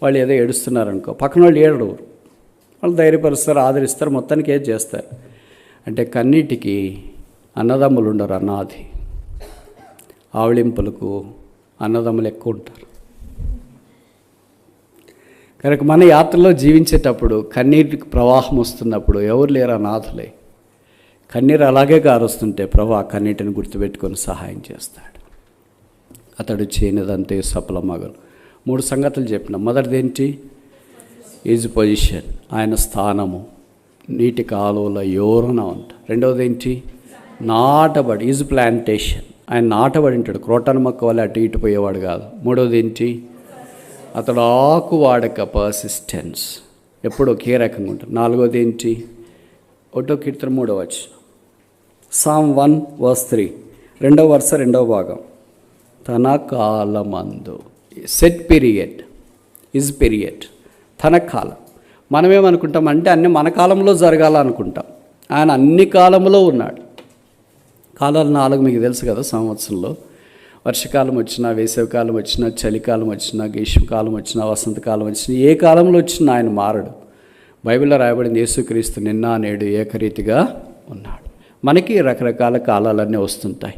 వాళ్ళు ఏదో ఏడుస్తున్నారనుకో, పక్కన వాళ్ళు ఏడవరు, వాళ్ళు ధైర్యపరుస్తారు, ఆదరిస్తారు, మొత్తానికి ఏది చేస్తారు. అంటే కన్నీటికి అన్నదమ్ములు ఉండరు, అనాథి. ఆవళింపులకు అన్నదమ్ములు ఎక్కువ ఉంటారు. కనుక మన యాత్రలో జీవించేటప్పుడు కన్నీటికి ప్రవాహం వస్తున్నప్పుడు ఎవరు లేరు, అనాథులే. కన్నీరు అలాగే కారుస్తుంటే ప్రభు ఆ కన్నీటిని గుర్తుపెట్టుకొని సహాయం చేస్తాడు. అతడు చేయనిదంతే సఫలమగలు. 3 సంగతులు చెప్పిన. మొదటిది ఏంటి? ఈజ్ పొజిషన్, ఆయన స్థానము నీటి కాలువల యోరన అంట. రెండవది ఏంటి? నాటబడి, ఈజ్ ప్లాంటేషన్, ఆయన నాటబడి ఉంటాడు, క్రోటన్ మొక్క వల్ల అటు ఇటు పోయేవాడు కాదు. మూడవది ఏంటి? అతడు ఆకువాడక, పర్సిస్టెన్స్, ఎప్పుడు ఒకే రకంగా ఉంటాడు. నాలుగవది ఏంటి? 1వ కీర్తన 3వ వచనం, Psalm 1:3, 2వ వరుస 2వ భాగం. తన కాలమందు, సెట్ పీరియడ్, ఇజ్ పీరియడ్, తన కాలం. మనమేమనుకుంటాం అంటే అన్నీ మన కాలంలో జరగాలనుకుంటాం. ఆయన అన్ని కాలంలో ఉన్నాడు. కాలాలు 4 మీకు తెలుసు కదా సంవత్సరంలో. వర్షకాలం వచ్చినా, వేసవికాలం వచ్చినా, చలికాలం వచ్చినా, గ్రీష్మకాలం వచ్చినా, వసంతకాలం వచ్చినా, ఏ కాలంలో వచ్చినా ఆయన మారడు. బైబిల్లో రాయబడింది యేసుక్రీస్తు నిన్న నేడు ఏకరీతిగా ఉన్నాడు. మనకి రకరకాల కాలాలన్నీ వస్తుంటాయి.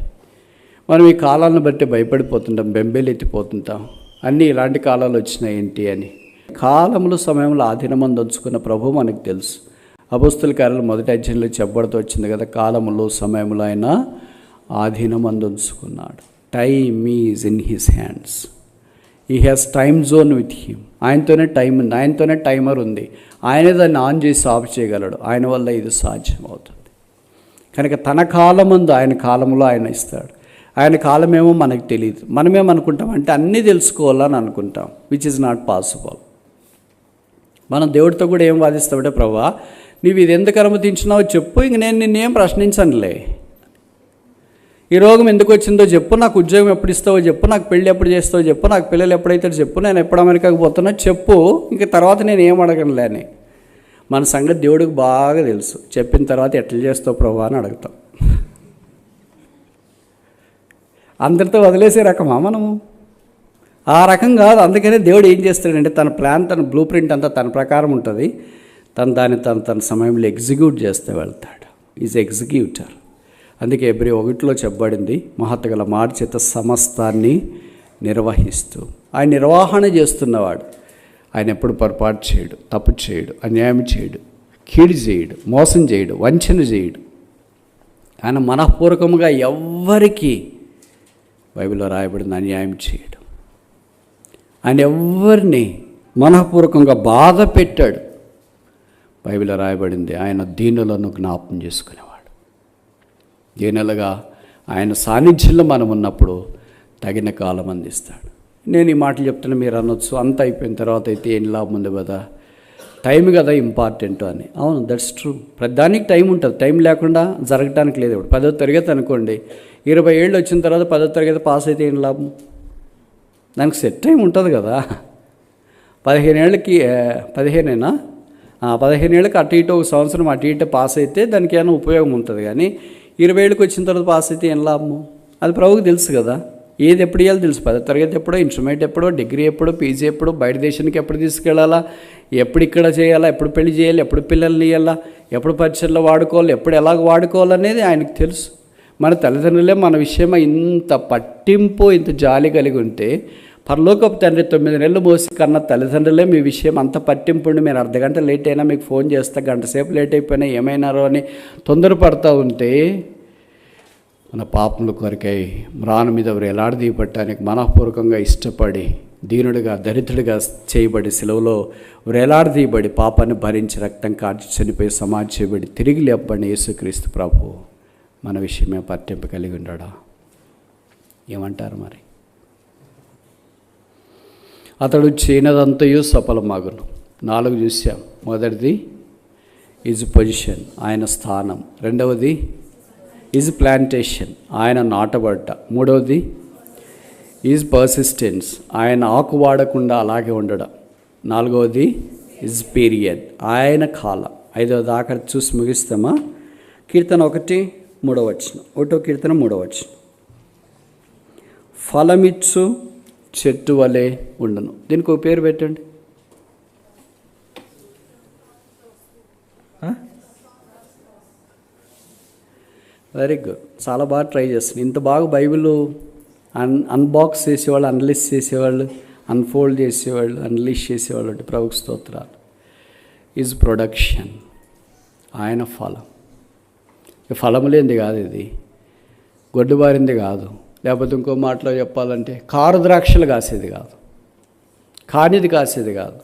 మనం ఈ కాలాలను బట్టి భయపడిపోతుంటాం, బెంబేలెత్తిపోతుంటాం. అన్నీ ఇలాంటి కాలాలు వచ్చినాయి ఏంటి అని. కాలములు సమయంలో ఆధీనమందు ఉంచుకున్న ప్రభు మనకు తెలుసు. అపోస్తుల కార్యాలు 1వ అధ్యాయంలో చెప్పబడుతూ వచ్చింది కదా, కాలములు సమయంలో ఆయన ఆధీనమందు ఉంచుకున్నాడు. Time is in his hands, he has time zone with him. ఆయనతోనే టైం ఉంది, ఆయనతోనే టైమర్ ఉంది, ఆయనే దాన్ని ఆన్ చేసి ఆఫ్ చేయగలడు. ఆయన వల్ల ఇది సాధ్యం అవుతుంది. కనుక తన కాలమందు, ఆయన కాలంలో ఆయన ఇస్తాడు. ఆయన కాలమేమో మనకు తెలియదు. మనమేమనుకుంటాం అంటే అన్నీ తెలుసుకోవాలని అనుకుంటాం, విచ్ ఇస్ నాట్ పాసిబుల్. మనం దేవుడితో కూడా ఏం వాదిస్తామంటే, ప్రభువా నీవు ఇది ఎందుకు అనుమతించినావో చెప్పు, ఇంక నేను నిన్నేం ప్రశ్నించనులే. ఈ రోగం ఎందుకు వచ్చిందో చెప్పు, నాకు ఉద్యోగం ఎప్పుడు ఇస్తావో చెప్పు, నాకు పెళ్ళి ఎప్పుడు చేస్తావో చెప్పు, నాకు పిల్లలు ఎప్పుడైతే చెప్పు, నేను ఎప్పుడు అమెరికాకు పోతున్నా చెప్పు, ఇంక తర్వాత నేను ఏం అడగనులే అని. మన సంగతి దేవుడికి బాగా తెలుసు. చెప్పిన తర్వాత ఎట్లా చేస్తావు ప్రభువా అని అడుగుతాం. అందరితో వదిలేసే రకమా మనము? ఆ రకం కాదు. అందుకనే దేవుడు ఏం చేస్తాడంటే తన ప్లాన్, తన బ్లూ ప్రింట్ అంతా తన ప్రకారం ఉంటుంది. దాన్ని తన సమయంలో ఎగ్జిక్యూట్ చేస్తే వెళ్తాడు. Is executor. అందుకే Hebreu 1లో చెప్పబడింది, మహత్గల మాట చేత సమస్తాన్ని నిర్వహిస్తూ. ఆయన నిర్వహణ చేస్తున్నవాడు. ఆయన ఎప్పుడు పొరపాటు చేయడు, తప్పు చేయడు, అన్యాయం చేయడు, కీడు చేయడు, మోసం చేయడు, వంచన చేయడు. ఆయన మనఃపూర్వకంగా ఎవ్వరికీ, బైబిల్లో రాయబడింది, అన్యాయం చేయడు. ఆయన ఎవ్వరిని మనఃపూర్వకంగా బాధ పెట్టాడు. బైబిల్లో రాయబడింది, ఆయన దీనులను జ్ఞాపకం చేసుకునేవాడు. దీనులుగా ఆయన సాన్నిధ్యంలో మనం ఉన్నప్పుడు తగిన కాలం అందిస్తాడు. నేను ఈ మాటలు చెప్తున్నా, మీరు అనొచ్చు అంత అయిపోయిన తర్వాత అయితే ఏం లాభం ఉంది కదా, టైం కదా ఇంపార్టెంట్ అని. అవును, దట్స్ ట్రూ. ప్రతిదానికి టైం ఉంటుంది. టైం లేకుండా జరగటానికి లేదు. ఇప్పుడు 10వ తరగతి అనుకోండి, 20 ఏళ్ళు వచ్చిన తర్వాత 10వ తరగతి పాస్ అయితే ఏం లాభం? దానికి సెట్ టైం ఉంటుంది కదా. 15 ఏళ్ళకి 15 ఏళ్ళకి అటు ఇటు 1 సంవత్సరం అటు ఇటు పాస్ అయితే దానికి ఏమైనా ఉపయోగం ఉంటుంది. కానీ 20 ఏళ్ళకి వచ్చిన తర్వాత పాస్ అయితే ఏం లాభము? అది ప్రభువుకి తెలుసు కదా. ఏది ఎప్పుడు ఇవ్వాలి తెలుసు. 10వ తరగతి ఎప్పుడో, ఇంటర్మీడియట్ ఎప్పుడో, డిగ్రీ ఎప్పుడో, పీజీ ఎప్పుడో, బయట దేశానికి ఎప్పుడు తీసుకెళ్ళాలా, ఎప్పుడు ఇక్కడ చేయాలా, ఎప్పుడు పెళ్లి చేయాలి, ఎప్పుడు పిల్లల్ని ఇవ్వాలా, ఎప్పుడు పరిచయలో వాడుకోవాలి, ఎప్పుడు ఎలాగ వాడుకోవాలనేది ఆయనకు తెలుసు. మన తల్లిదండ్రులే మన విషయమై ఇంత పట్టింపు, ఇంత జాలి కలిగి ఉంటే పరలోకపు తండ్రి 9 నెలలు మోసి కన్న తల్లిదండ్రులే మీ విషయం అంత పట్టింపుండి మీరు అర్ధగంట లేట్ అయినా మీకు ఫోన్ చేస్తే గంట సేపు లేట్ అయిపోయినా ఏమైనారో అని తొందరపడతా ఉంటే మన పాపముల కొరకై మ్రాను మీద వేలాడదీయబట్టడానికి మనఃపూర్వకంగా ఇష్టపడి దీనుడిగా దరిద్రుడిగా చేయబడి సిలువలో వేలాడదీయబడి పాపాన్ని భరించి రక్తం కార్చి చనిపోయి సమాధి చేయబడి తిరిగి లేపబడిన యేసుక్రీస్తు ప్రభు మన విషయమే పట్టింపు కలిగి ఉన్నాడా? ఏమంటారు మరి? అతడు చేయనదంతయు సఫలమగును. 4 చూసాం. మొదటిది ఈజ్ పొజిషన్, ఆయన స్థానం. రెండవది ఈజ్ ప్లాంటేషన్, ఆయన నాటబడ్డ. మూడవది ఈజ్ పర్సిస్టెన్స్, ఆయన ఆకు వాడకుండా అలాగే ఉండడం. 4వది ఈజ్ పీరియడ్, ఆయన కాలం. 5వది ఆఖరి చూసి ముగిస్తామా? కీర్తన 1:3. 1వ కీర్తన 3వ. ఫలమిచ్చు చెట్టు వలె ఉండను. దీనికి ఒక పేరు పెట్టండి. వెరీ గుడ్, చాలా బాగా ట్రై చేస్తుంది. ఇంత బాగా బైబిల్ అన్బాక్స్ చేసేవాళ్ళు, అనలిస్ట్ చేసేవాళ్ళు, అన్ఫోల్డ్ చేసేవాళ్ళు, అనలిస్ట్ చేసేవాళ్ళు అంటే ప్రభుకు స్తోత్రాలు. ఈజ్ ప్రొడక్షన్, ఆయన ఫలం. ఫలం లేనిది కాదు ఇది, గొడ్డుబారింది కాదు. లేకపోతే ఇంకో మాటలో చెప్పాలంటే కారు ద్రాక్షలు కాసేది కాదు, కానిది కాసేది కాదు.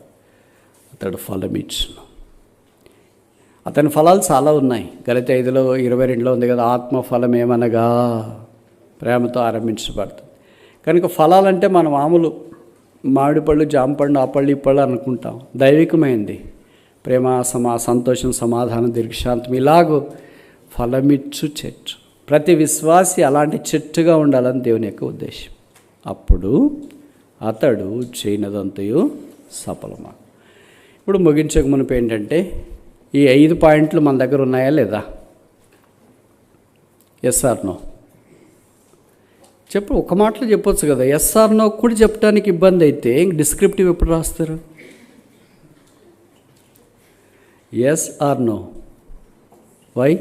అతడు ఫలం ఇచ్చును. అతని ఫలాలు చాలా ఉన్నాయి. గలతీ 5:22 ఉంది కదా, ఆత్మ ఫలం ఏమనగా ప్రేమతో ఆరంభించబడుతుంది. కనుక ఫలాలంటే మనం మామూలు మామిడి పళ్ళు, జామ పండు, ఆ పళ్ళు, ఈ పళ్ళు అనుకుంటాం. దైవికమైంది ప్రేమ, సంతోషం, సమాధానం, దీర్ఘశాంతం, ఇలాగూ ఫలమిచ్చు చెట్టు. ప్రతి విశ్వాసి అలాంటి చెట్టుగా ఉండాలని దేవుని యొక్క ఉద్దేశం. అప్పుడు అతడు చేయనదంతయు సఫలమా. ఇప్పుడు ముగించక మునుపు ఏంటంటే ఈ 5 పాయింట్లు మన దగ్గర ఉన్నాయా లేదా? ఎస్ ఆర్ నో చెప్పు. ఒక మాటలో చెప్పొచ్చు కదా. ఎస్ ఆర్ నో కూడా చెప్పడానికి ఇబ్బంది అయితే డిస్క్రిప్టివ్ ఎప్పుడు రాస్తారు? ఎస్ ఆర్ నో, వై,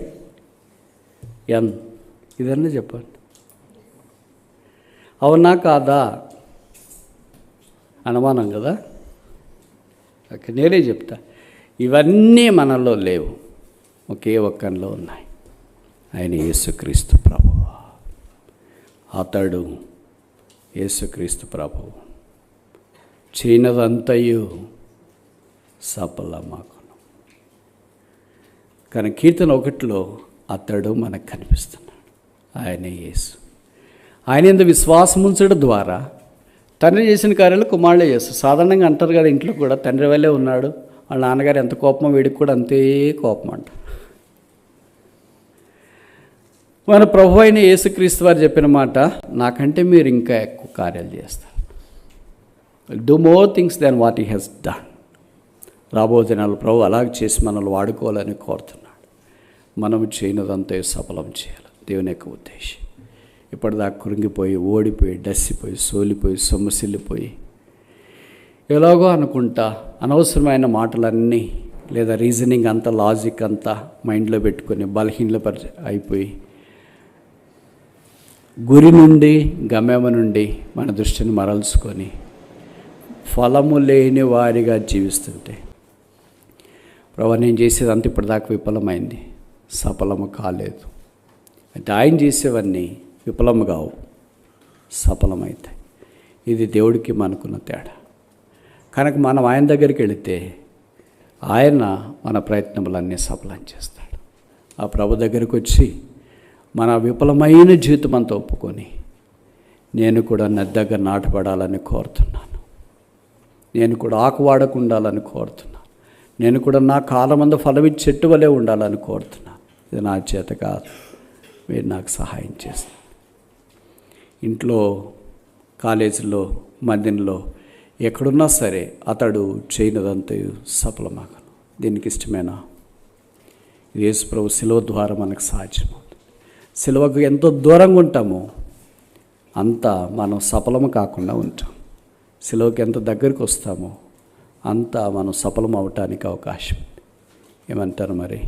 ఎన్, ఇదన్నీ చెప్పండి. అవునా కాదా అనుమానం కదా. ఓకే, నేనే చెప్తా. ఇవన్నీ మనలో లేవు, ఒకే ఒక్కనిలో ఉన్నాయి. ఆయన యేసుక్రీస్తు ప్రభువు. అతడు యేసుక్రీస్తు ప్రభువు. చేయనదంతయు సఫలమగును. కానీ కీర్తన 1లో అతడు మనకు కనిపిస్తున్నాడు. ఆయనే యేసు. ఆయన యందు విశ్వాసం ఉంచడం ద్వారా తండ్రి చేసిన కార్యాలు కుమారుడే చేస్తారు. సాధారణంగా అంటారు కదా, ఇంట్లో కూడా తండ్రి వల్లే ఉన్నాడు, వాళ్ళ నాన్నగారు ఎంత కోపమో వీడికి కూడా అంతే కోపం అంట. మన ప్రభు అయిన యేసుక్రీస్తు వారు చెప్పిన మాట, నాకంటే మీరు ఇంకా ఎక్కువ కార్యాలు చేస్తారు. Do more things than what he has done. రాబో దినాలు ప్రభు అలాగే చేసి మనల్ని వాడుకోవాలని కోరుతున్నాడు. మనము చేయనదంతా సఫలం చేయాలి దేవుని యొక్క ఉద్దేశం. ఇప్పటిదాకా కృంగిపోయి, ఓడిపోయి, డస్సిపోయి, సోలిపోయి, సొమ్మసిల్లిపోయి, ఎలాగో అనుకుంటా అనవసరమైన మాటలన్నీ లేదా రీజనింగ్ అంతా, లాజిక్ అంతా మైండ్లో పెట్టుకొని అయిపోయి గురి నుండి, గమ్యమ నుండి మన దృష్టిని మరల్చుకొని ఫలము లేని వారిగా జీవిస్తుంటే, ప్రభు నేను చేసేది అంత ఇప్పటిదాకా విఫలమైంది, సఫలము కాలేదు అంటే ఆయన చేసేవన్నీ విఫలము కావు, సఫలమవుతాయి. ఇది దేవుడికి మనకున్న తేడా. కనుక మనం ఆయన దగ్గరికి వెళితే ఆయన మన ప్రయత్నములన్నీ సఫలం చేస్తాడు. ఆ ప్రభు దగ్గరికి వచ్చి మన విఫలమైన జీవితం అంతా ఒప్పుకొని, నేను కూడా నా దగ్గర నాటపడాలని కోరుతున్నాను, నేను కూడా ఆకు వాడకుండాలని కోరుతున్నాను, నేను కూడా నా కాలమందు ఫలమిచ్చి చెట్టు వలె ఉండాలని కోరుతున్నాను. ఇది నా చేత కాదు, మీరు నాకు సహాయం చేస్తారు. ఇంట్లో, కాలేజీలో, మందిరంలో, ఎక్కడున్నా సరే అతడు చేయనదంతయు సఫలమగను. దీనికి ఇష్టమేనా? యేసు ప్రభు శిలువ ద్వారా మనకు సాధ్యమవుతుంది. శిలువకు ఎంతో దూరంగా ఉంటామో అంత మనం సఫలము కాకుండా ఉంటాం. శిలువకి ఎంత దగ్గరికి వస్తామో అంత మనం సఫలం అవటానికి అవకాశం ఉంది. ఏమంటారు మరి?